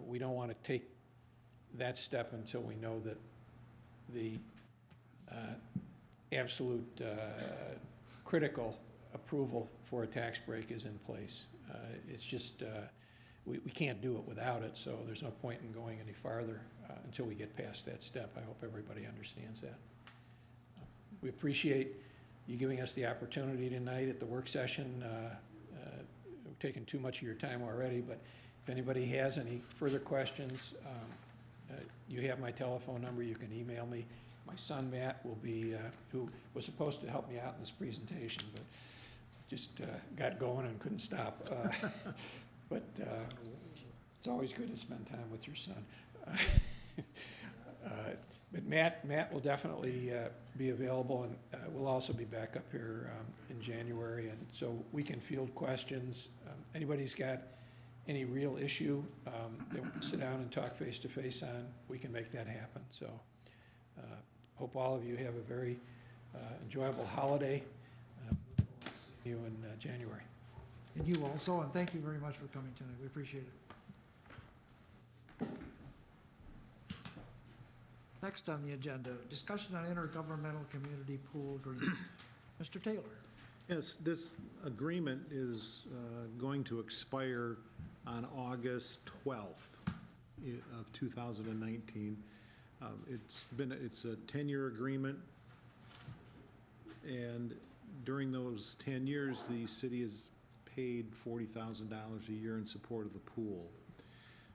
we don't want to take that step until we know that the absolute critical approval for a tax break is in place. It's just, we can't do it without it, so there's no point in going any farther until we get past that step. I hope everybody understands that. We appreciate you giving us the opportunity tonight at the work session. We've taken too much of your time already, but if anybody has any further questions, you have my telephone number. You can email me. My son, Matt, will be, who was supposed to help me out in this presentation, but just got going and couldn't stop. But it's always good to spend time with your son. But Matt will definitely be available, and we'll also be back up here in January, and so we can field questions. Anybody's got any real issue they want to sit down and talk face-to-face on, we can make that happen. So hope all of you have a very enjoyable holiday. See you in January. And you also, and thank you very much for coming tonight. We appreciate it. Next on the agenda, discussion on intergovernmental community pool agreement. Mr. Taylor. Yes, this agreement is going to expire on August 12th of 2019. It's a 10-year agreement, and during those 10 years, the city has paid $40,000 a year in support of the pool.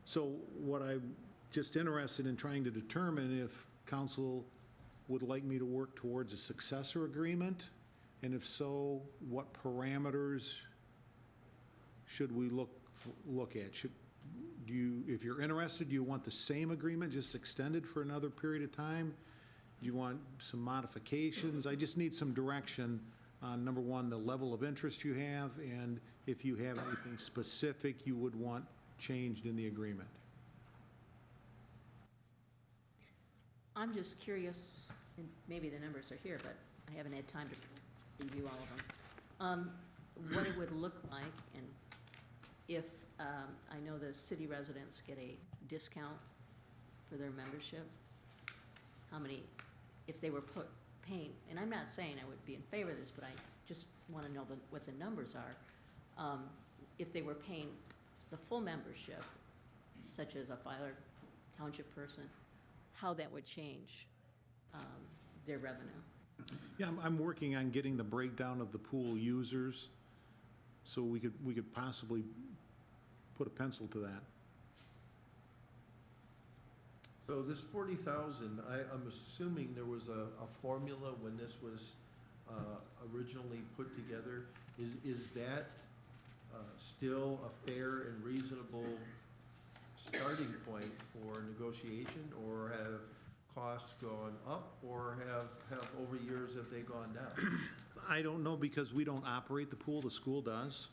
So what I'm just interested in trying to determine if council would like me to work towards a successor agreement, and if so, what parameters should we look at? If you're interested, do you want the same agreement just extended for another period of time? Do you want some modifications? I just need some direction on, number one, the level of interest you have, and if you have anything specific you would want changed in the agreement. I'm just curious, and maybe the numbers are here, but I haven't had time to review all of them. What it would look like, and if, I know the city residents get a discount for their membership. How many, if they were paying, and I'm not saying I would be in favor of this, but I just want to know what the numbers are. If they were paying the full membership, such as a Filer Township person, how that would change their revenue. Yeah, I'm working on getting the breakdown of the pool users, so we could possibly put a pencil to that. So this 40,000, I'm assuming there was a formula when this was originally put together. Is that still a fair and reasonable starting point for negotiation, or have costs gone up, or have over years, have they gone down? I don't know, because we don't operate the pool, the school does.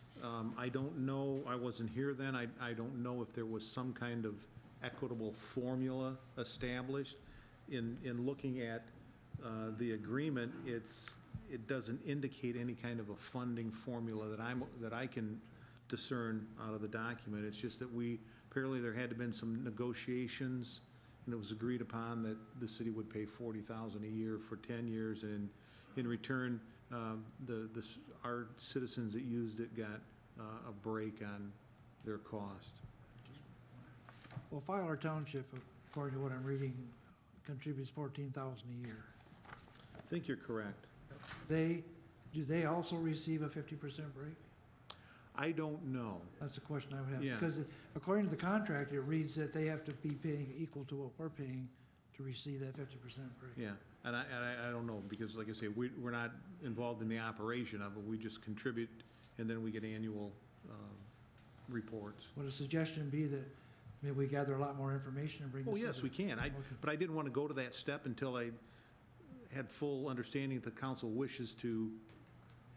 I don't know, I wasn't here then, I don't know if there was some kind of equitable formula established. In looking at the agreement, it doesn't indicate any kind of a funding formula that I can discern out of the document. It's just that apparently there had to been some negotiations, and it was agreed upon that the city would pay $40,000 a year for 10 years, and in return, our citizens that used it got a break on their cost. Well, Filer Township, according to what I'm reading, contributes $14,000 a year. I think you're correct. Do they also receive a 50% break? I don't know. That's the question I would have. Yeah. Because according to the contract, it reads that they have to be paying equal to what we're paying to receive that 50% break. Yeah, and I don't know, because like I say, we're not involved in the operation of it. We just contribute, and then we get annual reports. Would a suggestion be that maybe we gather a lot more information and bring this? Oh, yes, we can. But I didn't want to go to that step until I had full understanding that the council wishes to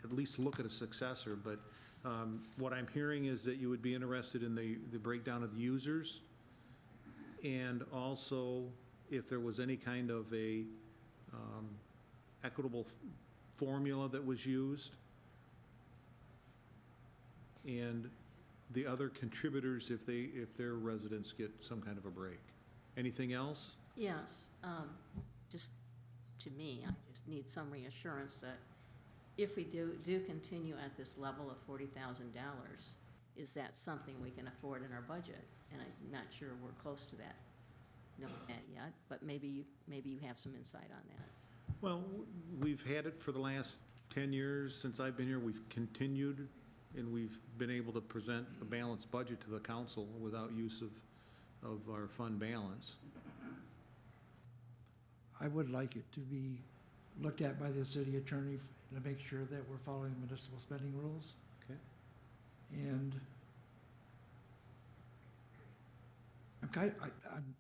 at least look at a successor. But what I'm hearing is that you would be interested in the breakdown of the users, and also if there was any kind of a equitable formula that was used, and the other contributors if their residents get some kind of a break. Anything else? Yes, just to me, I just need some reassurance that if we do continue at this level of $40,000, is that something we can afford in our budget? And I'm not sure we're close to that, knowing that yet, but maybe you have some insight on that. Well, we've had it for the last 10 years since I've been here. We've continued, and we've been able to present a balanced budget to the council without use of our fund balance. I would like it to be looked at by the city attorney to make sure that we're following municipal spending rules. Okay. And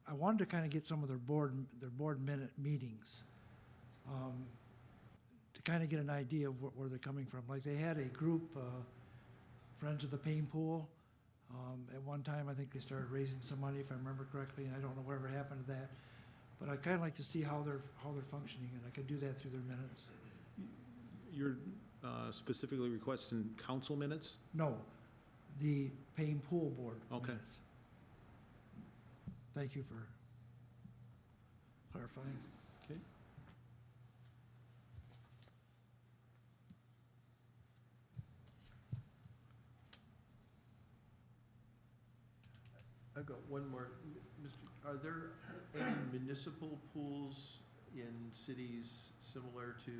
I wanted to kind of get some of their board minute meetings, to kind of get an idea of where they're coming from. Like, they had a group, Friends of the Pain Pool. At one time, I think they started raising some money, if I remember correctly, and I don't know whatever happened to that. But I'd kind of like to see how they're functioning, and I could do that through their minutes. You're specifically requesting council minutes? No, the Pain Pool Board Okay. minutes. Thank you for clarifying. Okay. got one more. Are there any municipal pools in cities similar to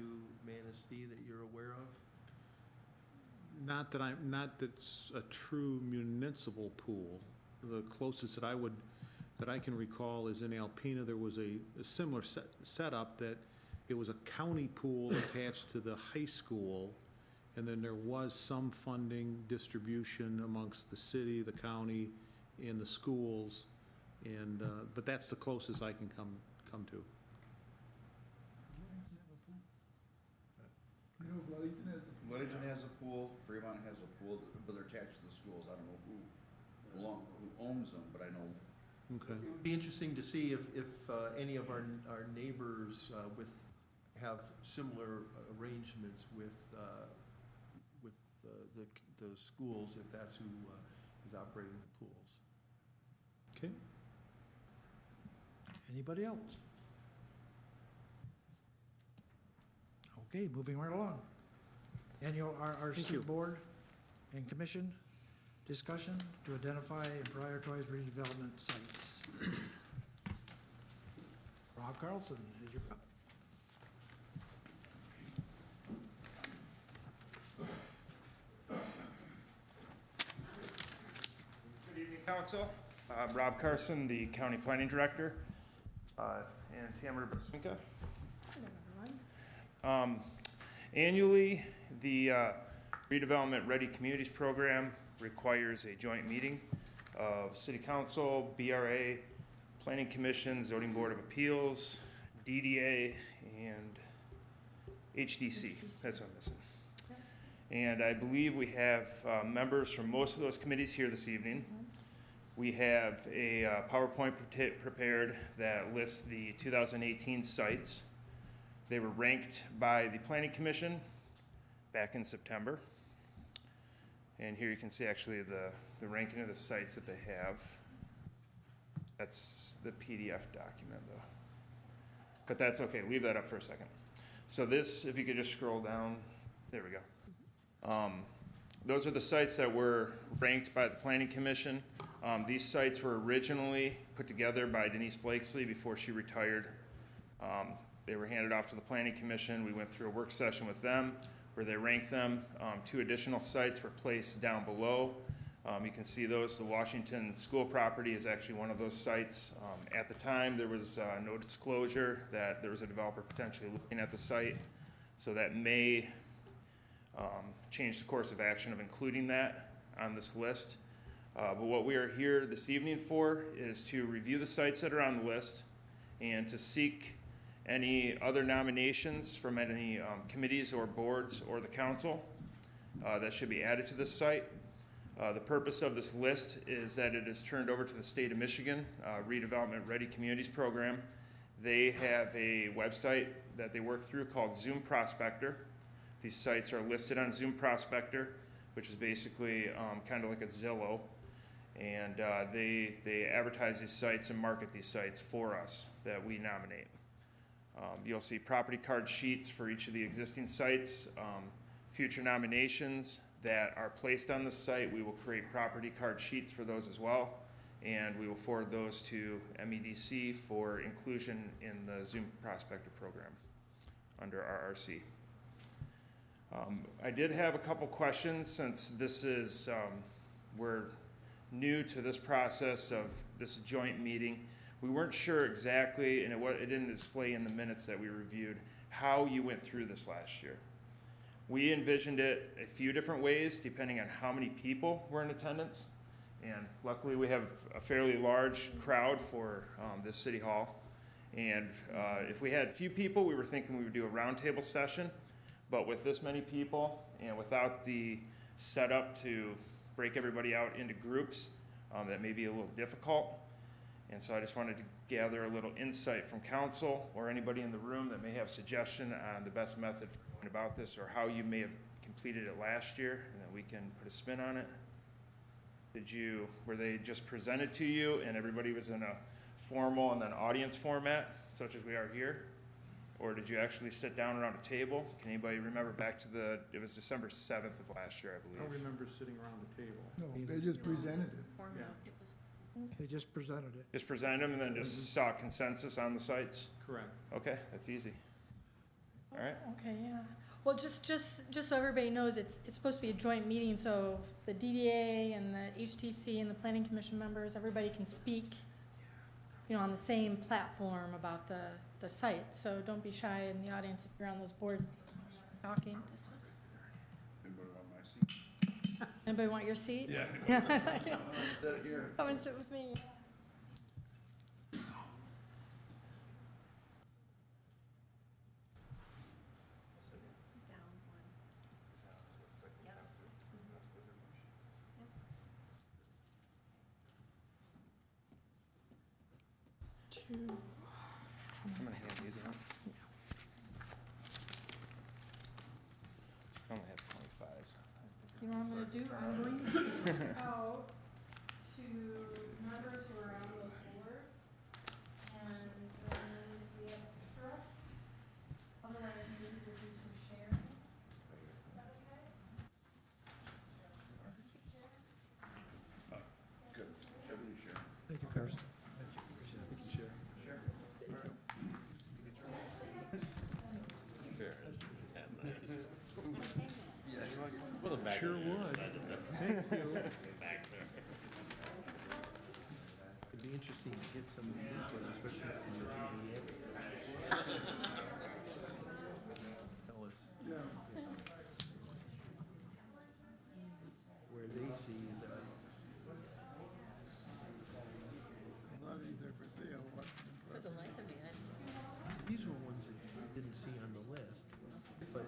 Manistee that you're aware of? Not that's a true municipal pool. The closest that I can recall is in Alpena. There was a similar setup that it was a county pool attached to the high school, and then there was some funding distribution amongst the city, the county, and the schools, and, but that's the closest I can come to. Littleton has a pool, Fremont has a pool, but they're attached to the schools. I don't know who owns them, but I know. Okay. It would be interesting to see if any of our neighbors have similar arrangements with the schools, if that's who is operating the pools. Okay. Anybody else? Okay, moving right along. Annual Thank you. RRC Board and Commission discussion to identify and prioritize redevelopment sites. Rob Carlson, is your. Good evening, Council. I'm Rob Carson, the County Planning Director, and Tamara Brasinka. Annually, the Redevelopment Ready Communities Program requires a joint meeting of City Council, BRA, Planning Commission, Zoning Board of Appeals, DDA, and HDC. That's what I'm missing. And I believe we have members from most of those committees here this evening. We have a PowerPoint prepared that lists the 2018 sites. They were ranked by the Planning Commission back in September. And here you can see actually the ranking of the sites that they have. That's the PDF document though. But that's okay, leave that up for a second. So this, if you could just scroll down, there we go. Those are the sites that were ranked by the Planning Commission. These sites were originally put together by Denise Blakesley before she retired. They were handed off to the Planning Commission. We went through a work session with them where they ranked them. 2 additional sites were placed down below. You can see those. The Washington School property is actually one of those sites. At the time, there was no disclosure that there was a developer potentially looking at the site. So that may change the course of action of including that on this list. But what we are here this evening for is to review the sites that are on the list and to seek any other nominations from any committees or boards or the council that should be added to this site. The purpose of this list is that it is turned over to the state of Michigan Redevelopment Ready Communities Program. They have a website that they work through called Zoom Prospector. These sites are listed on Zoom Prospector, which is basically kind of like a Zillow. And they advertise these sites and market these sites for us that we nominate. You'll see property card sheets for each of the existing sites. Future nominations that are placed on the site, we will create property card sheets for those as well. And we will forward those to MEDC for inclusion in the Zoom Prospector program under RRC. I did have a couple questions since this is, we're new to this process of this joint meeting. We weren't sure exactly, and it didn't display in the minutes that we reviewed, how you went through this last year. We envisioned it a few different ways depending on how many people were in attendance. And luckily we have a fairly large crowd for this city hall. And if we had few people, we were thinking we would do a roundtable session. But with this many people and without the setup to break everybody out into groups, that may be a little difficult. And so I just wanted to gather a little insight from council or anybody in the room that may have suggestion on the best method for going about this or how you may have completed it last year, and then we can put a spin on it. Were they just presented to you and everybody was in a formal and then audience format, such as we are here? Or did you actually sit down around a table? Can anybody remember back to it was December 7th of last year, I I believe. don't remember sitting around the table. No, they just presented it. Format. It was They just presented it. Just present them and then just saw consensus on the sites? Correct. Okay, that's easy. All right, Okay, yeah. Well, just so everybody knows, it's supposed to be a joint meeting, so the DDA and the HTC and the Planning Commission members, everybody can speak, on the same platform about the site. So don't be shy in the audience if you're on those boards talking. This one. Anybody want my seat? Anybody want your seat? Yeah. Sit here. Come and sit with me. I'm gonna hand these out. I only have 25s. You know what I'm gonna do? I'm going to reach out to members who are on those boards, and then if we have extra, otherwise maybe we could do some sharing. Is that okay? Good. Everything sure. Thank you, Carson. Sure would. Thank you. It'd be interesting to get some input, especially from the DDA. Tell us. Where they see the. For the life of me, These were ones that I didn't see on the list, but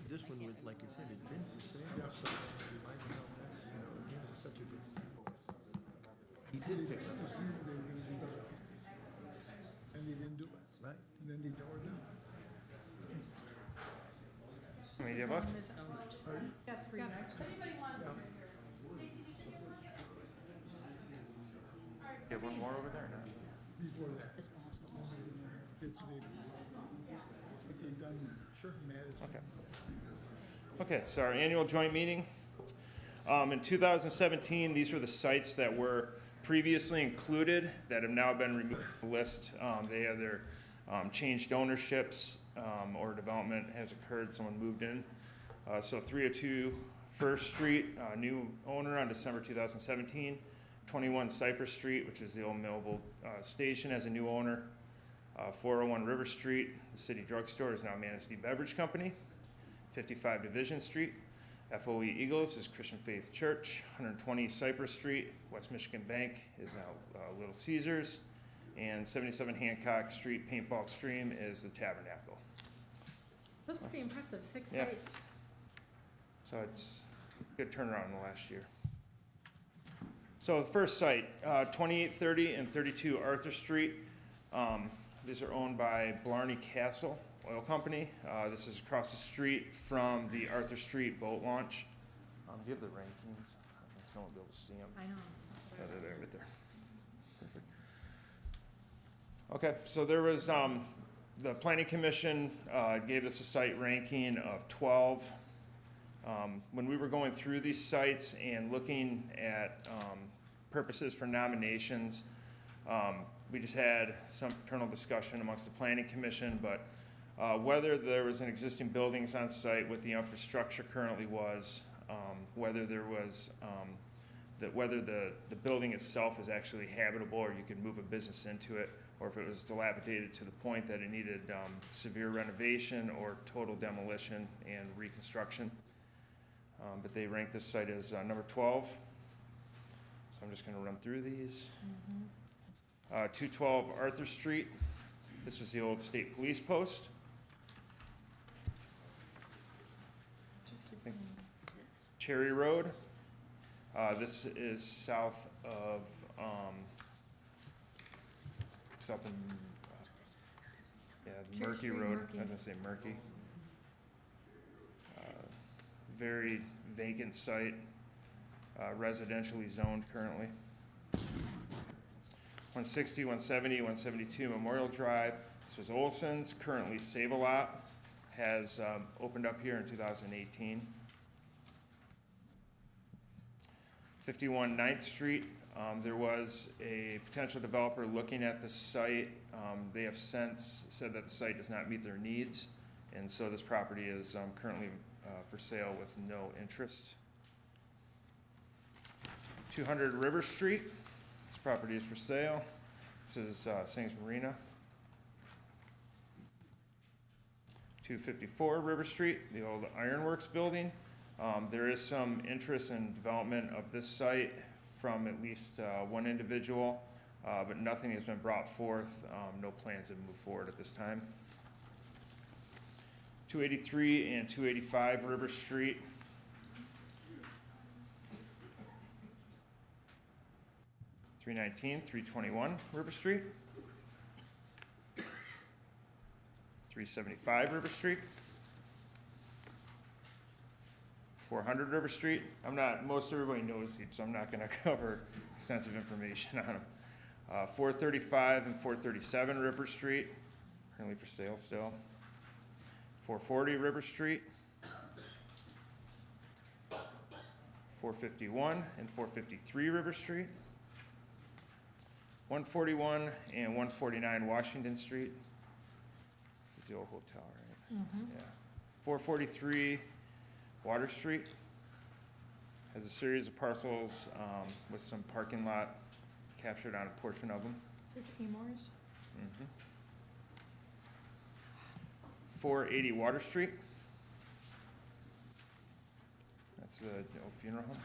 this one would, like I said, it'd been for sale, so it reminded me of this, it was such a good. He did pick up. And they didn't do it. Right. And then they tore it down. How many do you have left? Got three next. You have one more over there or not? Before that. It's what they've done. Sure. Madison. Okay. Okay, so our annual joint meeting. In 2017, these were the sites that were previously included that have now been removed from the list. They either changed ownerships or development has occurred, someone moved in. So 302 First Street, new owner on December 2017. 21 Cypress Street, which is the old Millville station, has a new owner. 401 River Street, the city drugstore, is now Manistee Beverage Company. 55 Division Street, FOE Eagles is Christian Faith Church. 120 Cypress Street, West Michigan Bank is now Little Caesars. And 77 Hancock Street, Paintball Stream is the Tabernacle. That's pretty impressive, 6 Yeah. sites. So it's a good turnaround in the last year. So the first site, 2830 and 32 Arthur Street. These are owned by Blarney Castle Oil Company. This is across the street from the Arthur Street boat launch. Do you have the rankings? I think someone will be able to see them. I know. Yeah, they're there, right there. Perfect. Okay, so there was, the Planning Commission gave this a site ranking of 12. When we were going through these sites and looking at purposes for nominations, we just had some internal discussion amongst the Planning Commission, but whether there was an existing buildings on site, what the infrastructure currently was, whether there was, whether the building itself is actually habitable or you could move a business into it, or if it was dilapidated to the point that it needed severe renovation or total demolition and reconstruction. But they ranked this site as number 12. So I'm just going to run through these. 212 Arthur Street. This was the old state police post. Cherry Road. This is south of Murky Road. I was gonna say Murky. Very vacant site, residentially zoned currently. 160, 170, 172 Memorial Drive. This was Olson's, currently Save-A-Lot, has opened up here in 2018. 51 9th Street, There was a potential developer looking at the site. They have since said that the site does not meet their needs, and so this property is currently for sale with no interest. 200 River Street, this property is for sale. This is Sings Marina. 254 River Street, the old Ironworks building. There is some interest in development of this site from at least one individual, but nothing has been brought forth. No plans have moved forward at this time. 283 and 285 River Street. .319, 321 River Street. 375 River Street. 400 River Street. Most everybody knows these, so I'm not going to cover extensive information on them. 435 and 437 River Street, currently for sale still. 440 River Street. 451 and 453 River Street. 141 and 149 Washington Street. This is the old hotel, right? Yeah. 443 Water Street. Has a series of parcels with some parking lot captured on a portion of them. Is this Amores? 480 Water Street. That's the old funeral home.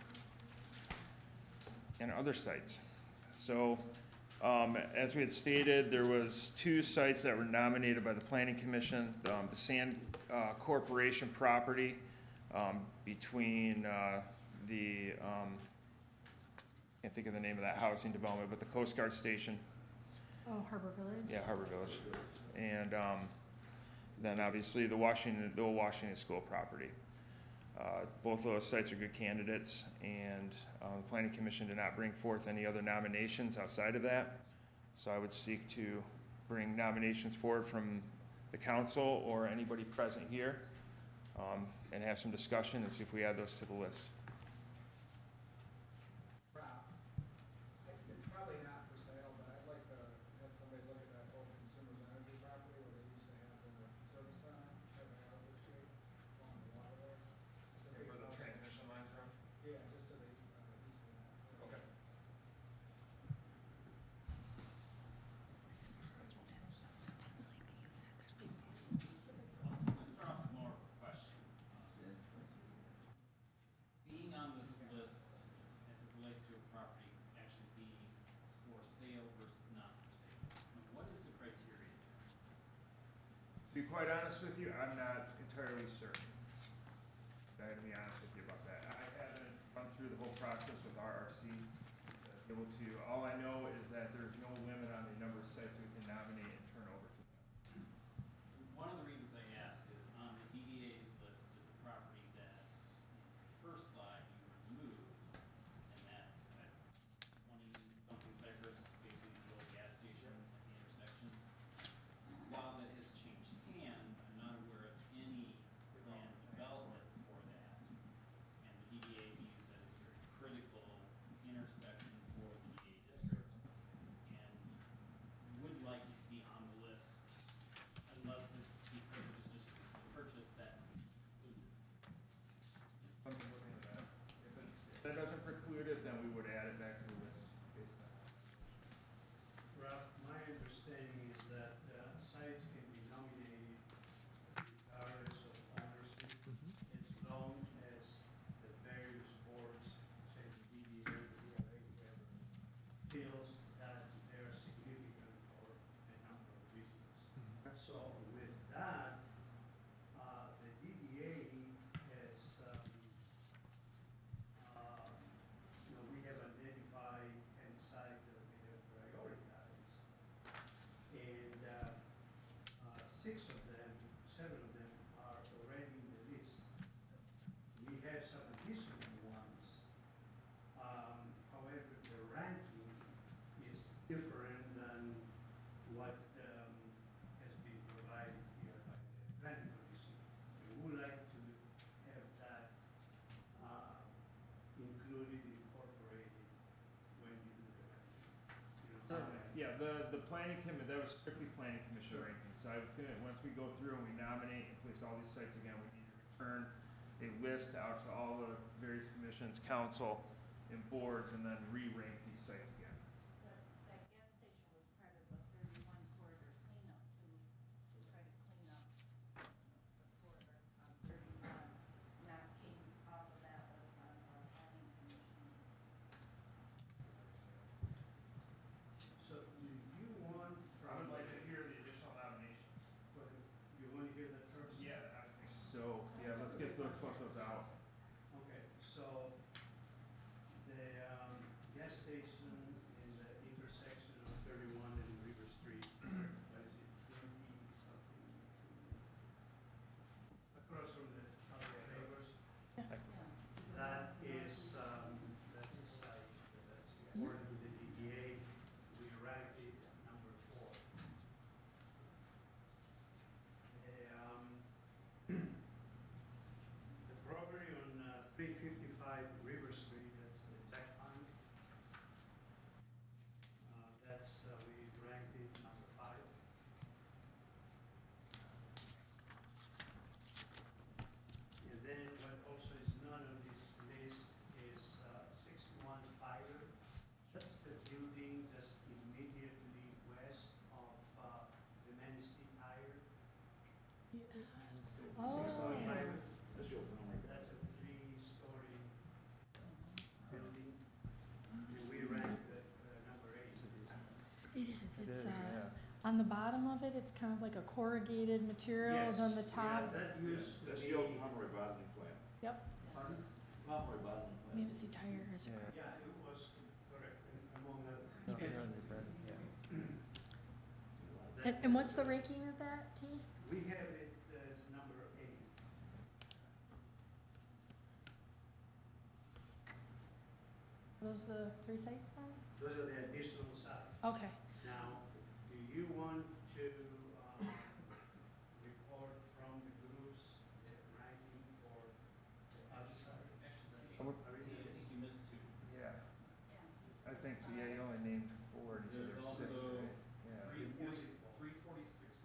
And other sites. So, as we had stated, there was 2 sites that were nominated by the Planning Commission. The Sand Corporation property between can't think of the name of that housing development, but the Coast Guard station. Oh, Harbor Village? Yeah, Harbor Village. And then obviously the old Washington School property. Both of those sites are good candidates, and the Planning Commission did not bring forth any other nominations outside of that. So I would seek to bring nominations forward from the council or anybody present here, and have some discussion and see if we add those to the list. It's probably not for sale, but I'd like to have somebody look at that old Consumers Energy property where they used to have the service center, have an outlet street along the water there. Where the transmission lines run? Yeah, just to the east of that. Okay. Being on this list as it relates to a property actually being for sale versus not for sale, what is the criteria there? To be quite honest with you, I'm not entirely certain. I have to be honest with you about that. I haven't run through the whole process with RRC. All I know is that there's no limit on the number of sites we can nominate and turn over to them. One of the reasons I ask is on the DDA's list is a property that in the first slide you removed, and that's at 20-something Cypress, basically the old gas station at the intersection. While that has changed hands, I'm not aware of any planned development for that. And the DDA views that as a very critical intersection for the DDA district. And would like it to be on the list unless it's because it was just a purchase that includes it. Something looking at that. If that doesn't preclude it, then we would add it back to the list based on that. Ralph, my understanding is that sites can be nominated regardless of ownership, as long as the various boards, say the DDA, the DRA, whoever, feels that they're significant for a number of reasons. So with that, the DDA has, we have identified 10 sites that we have prioritized. And 7 of them are already in the list. We have some additional ones. However, the ranking is different than what has been provided here by the planning commission. We would like to have that included, incorporated when you do the planning that was strictly planning commission ranking. So I was gonna, once we go through and we nominate and place all these sites again, we need to return a list out to all the various commissions, council, and boards, and then re-rank these sites again. That gas station was part of the 31 corridor cleanup too, to try to clean up the corridor on 31. That came off of that list on our planning commission list. So do you want I would from, like to hear the additional nominations. you want to hear that first? Yeah, I think so. Yeah, let's get those photos out. Okay, so the gas station in the intersection of 31 and River Street, what is it, 20 something? Across from the other neighbors. That is, that's a site, that's according to the DDA, we ranked it number 4. The property on 355 River Street, that's the tech fund. We ranked it number 5. And then what also is not on this list is 61 Fire. That's the building just immediately west of the Manistee Tire. Oh. 61 Fire. That's your phone right there. That's a 3-story building. And we ranked at number 8. It is, it's, on the bottom of it, it's kind of like a corrugated material, and on the top, Yeah, that used to That's be. the old Pomeroy bottling plant. yep, Pardon? Pomeroy bottling plant. Manistee Tire is. Yeah, it was correct, among other Okay. things. And what's the ranking of that, T? We have it as number 8. Are those the 3 sites then? Those are the additional sites. Okay. Now, do you want to report from the groups the ranking for the other sites? I think you missed 2. Yeah. I think so. Yeah, you only named 4. and you said There's there were 6, also right? Yeah. 346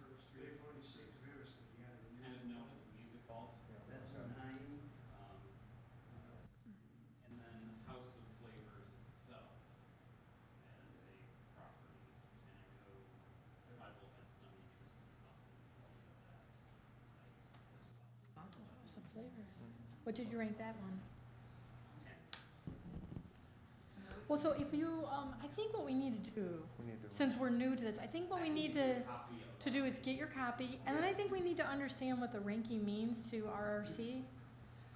River Street, 346 River Street, yeah. kind of known as the Music Vault. That's Okay. 9. And then House of Flavors itself as a property, and I know tribal has some interest in possibly developing that site as well. House of Flavor. What did you rank that one? 10. Well, so if you, I think what we need to do, since we're new to this, I think what we need to do is get your copy, and then I think we need to understand what the ranking means to RRC.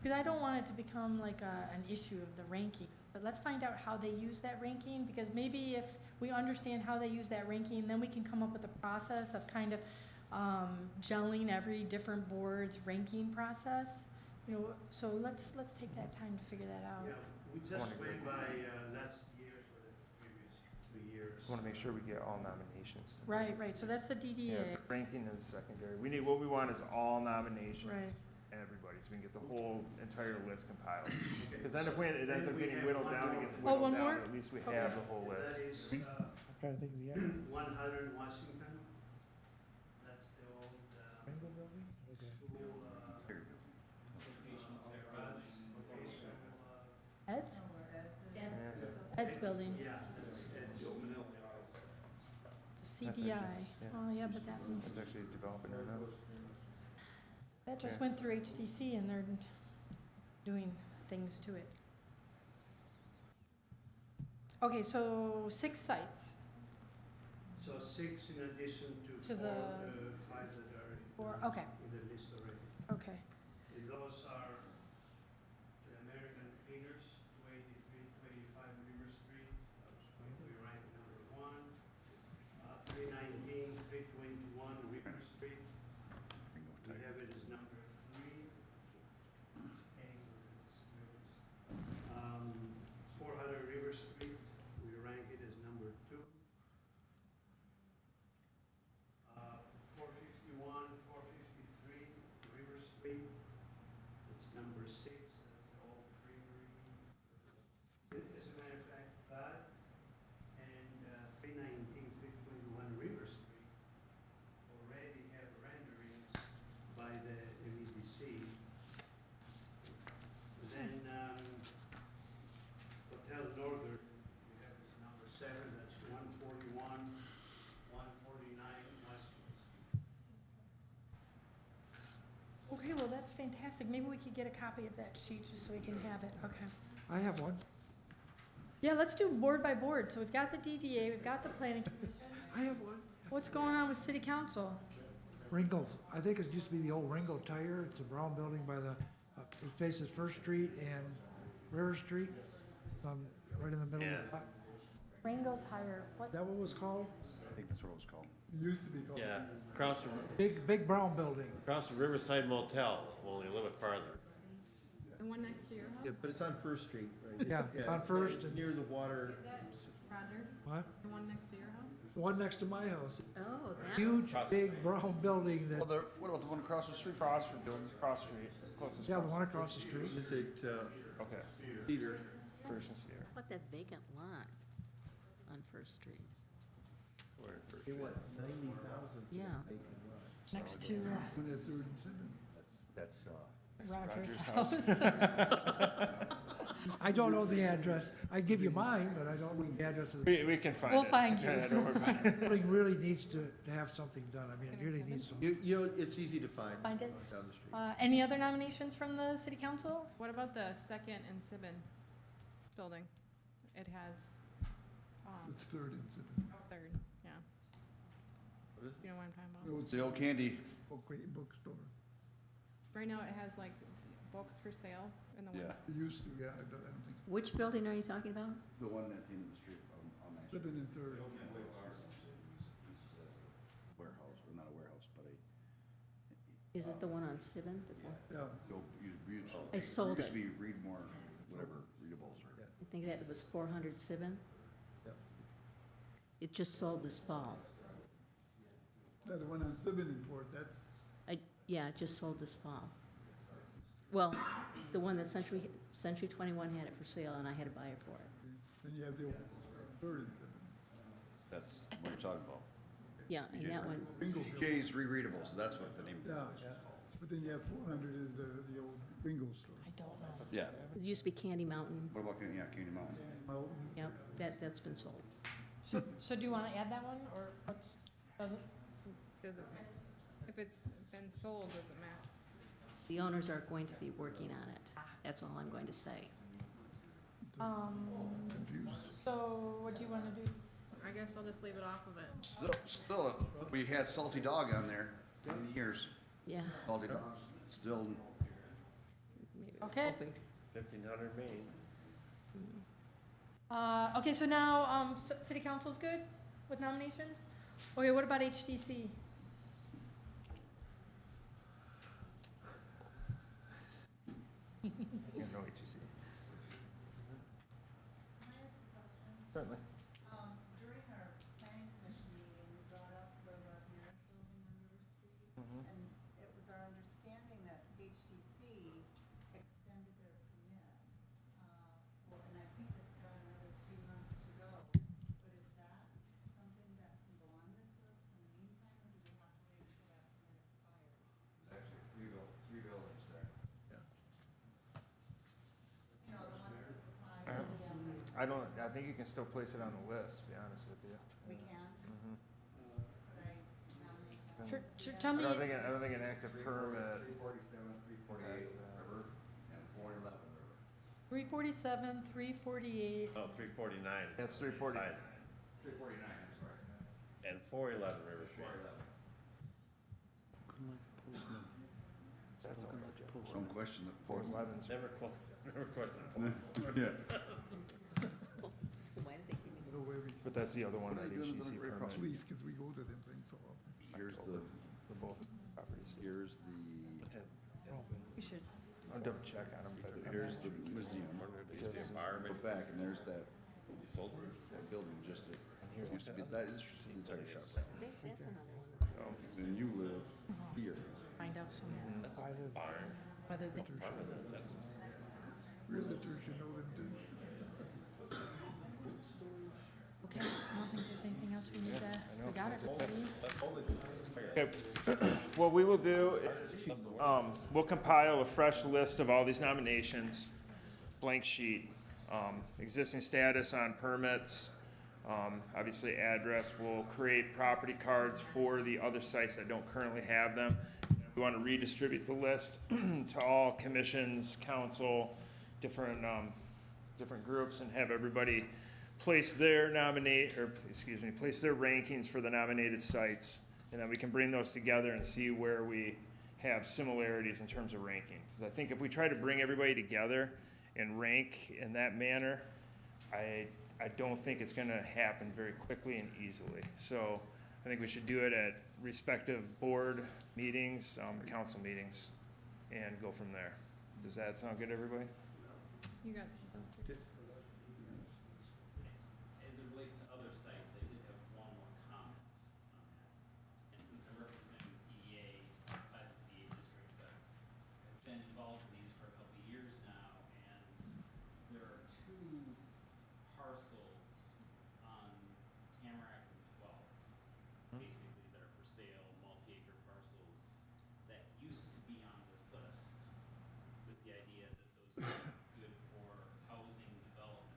Because I don't want it to become like an issue of the ranking, but let's find out how they use that ranking, because maybe if we understand how they use that ranking, then we can come up with a process of kind of gelling every different board's ranking process. You know, so let's take that time to figure that out. Yeah, we just went by last year for the previous 2 years. I want to make sure we get all nominations. Right, so that's the Yeah, DDA. ranking is secondary. What we want is all nominations. Right. Everybody, so we can get the whole entire list compiled. Because then if it ends up we getting have whittled one down, more. it gets Oh, whittled one down, more? at least we Okay. have the whole list. That is I'm trying to think of the other. 100 Washington. That's the old Rainbow Building? Okay. school, Vocational tech Brad's building. vocational, Ed's? Yeah. Ed's building, yeah, It's the old Manila office. the CDI. Oh, yeah, but that one's, That's actually developing right now. that just Yeah. went through HTC and they're doing things to it. Okay, so 6 sites. So 6 in addition to To the 5 that are Okay, in the list already. okay. And those are the American Painters, 283, 285 River Street. We rank number 1. 319, 321 River Street. We have it as number 3. It's A. 400 River Street, we rank it as number 2. 451, 453 River Street, it's number 6. That's the old creamery. As a matter of fact, that and 319, 321 Okay, well, that's fantastic. Maybe we could get a copy of that sheet just so we can have it. Okay. I have one. Yeah, let's do board by board. So we've got the DDA, we've got the planning commission. I have one. What's going on with city council? Ringgold's, I think it used to be the old Ringgold Tire. It's a brown building by the, it faces First Street and River Street. Right in the middle of the, is Ringo Tire, what? that what it was called? I think that's what it was called. Used to be called. Yeah, across Big brown building. the Riverside Motel, only a little bit farther. The one next to your house? Yeah, but it's on First Street, right? Yeah, on First It's and- near the water. Roger, What? the one next to your house? The one next to my house. Oh, that. Huge, big brown building Well, that's, what about the one across the street? Cross street, cross street, closest. yeah, the one across the street. It's at, Okay, Cedar. First and Cedar. What, that vacant lot on First Street? They want 90,000. Yeah. Next to That's, Roger's Roger's house. I don't know the address. I give you mine, but I don't know the address of the We can find it. We'll find you. Yeah, don't worry about it. building. Really needs to have something done. I mean, it really needs some. You know, it's easy to find. Find it? Down the street. Any other nominations from the city council? What about the second and Sibbin building? It has, It's third and third, yeah. What is it? You know what I'm talking about? it's the old candy. bookstore. Right now, it has like books for sale in the window. Yeah, It used to, yeah, I don't think. Which building are you talking about? the one at the end of the street on that. Flipping in third. Warehouse, or not a warehouse, but a. Is it the one on Sibbin? Yeah. I sold Used to it. be Read More, whatever, readables or. I think that was 400 Sibbin. Yep. It just sold this fall. The one on Sibbin in Fort, that's. Yeah, it just sold this fall. Well, the one that Century 21 had it for sale, and I had a buyer for it. Then you have the third and Sibbin. That's what you're talking about. Yeah, and that one, Ringo building. Jay's Rereadables, that's what the name. Yeah, but then you have 400 is the old Ringo store. I don't know. Yeah. it used to be Candy Mountain. What about, Candy Mountain? Mountain. Yep, that's been sold. So do you want to add that one, or what's, doesn't? Doesn't, if it's been sold, doesn't matter. The owners are going to be working on it. That's all I'm going to say. So what do you want to do? I guess I'll just leave it off of it. Still, we had Salty Dog on there, 10 years, Yeah. Salty Dog, still, maybe Okay. hoping. 1500 Main. Okay, so now, city council's good with nominations? Okay, what about HTC? You know what you see. Certainly. During our planning commission meeting, we brought up the Russ Merritt building on River Street. And it was our understanding that HTC extended their permit. And I think it's got another 3 months to go. But is that something that can go on this list in the meantime, or do we have to wait until that permit expires? actually, three buildings there. You know, the ones that apply. I think you can still place it on the list, to be honest with you. We can, Mhm. right, nominate that. Sure, tell I me, don't think an active permit. 347, 348 River, and 411 River. 347, 348, Oh, 349. That's 340. 349, I'm sorry. And 411 River Street. That's all. Don't question the. 411's. Never question. Yeah. Why did they give me No way we, But that's the other one, What that are they doing HGC right across permit. please, because we go to them things so often. Here's For both properties. here's the, we should, I'll double check on them, but here's the museum. Just- Go back, and there's that building just, it used to be, that is the tire shop. That's another one. And you live here. find out some, whether they, Realtors, you know them too. okay, I don't think there's anything else we need to, we got it. Okay. What we will do, we'll compile a fresh list of all these nominations, blank sheet, existing status on permits, obviously address. We'll create property cards for the other sites that don't currently have them. And We want to redistribute the list to all commissions, council, different groups, and have everybody place their place their rankings for the nominated sites. And then we can bring those together and see where we have similarities in terms of ranking. Because I think if we try to bring everybody together and rank in that manner, I don't think it's gonna happen very quickly and easily. So I think we should do it at respective board meetings, council meetings, and go from there. Does that sound good, everybody? You got some. As it relates to other sites, I did have one more comment on that. And since I'm representing the DEA, it's outside the DEA district, but I've been involved in these for a couple of years now, and there are two parcels on Tamarack and 12th, basically, that are for sale, multi-acre parcels, that used to be on this list with the idea that those would be good for housing development.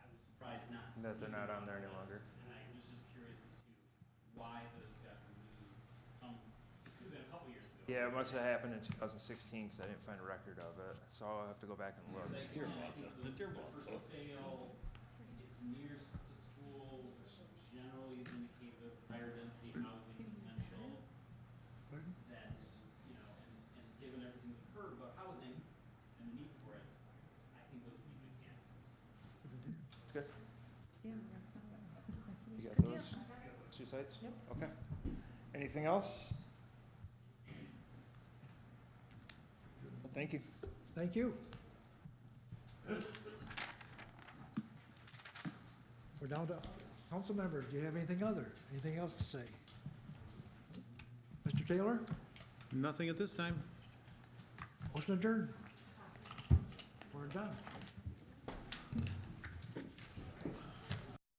I was surprised not to That see they're not them on there the any longer. list, and I was just curious as to why those got removed. It could have been a couple years ago. Yeah, it must have happened in 2016 because I didn't find a record of it. So I'll have to go back and look. Because I think they're for sale, it's near the school, which generally is indicative of higher density housing potential. That, you know, and given everything we've heard about housing and the need for it, I think those would be good candidates. That's good. Yeah. You got those two sites? Yep. Okay. Anything else? Thank you. Thank you. We're down to council members. Do you have anything else to say? Mr. Taylor, Nothing at this time. motion adjourned. We're done.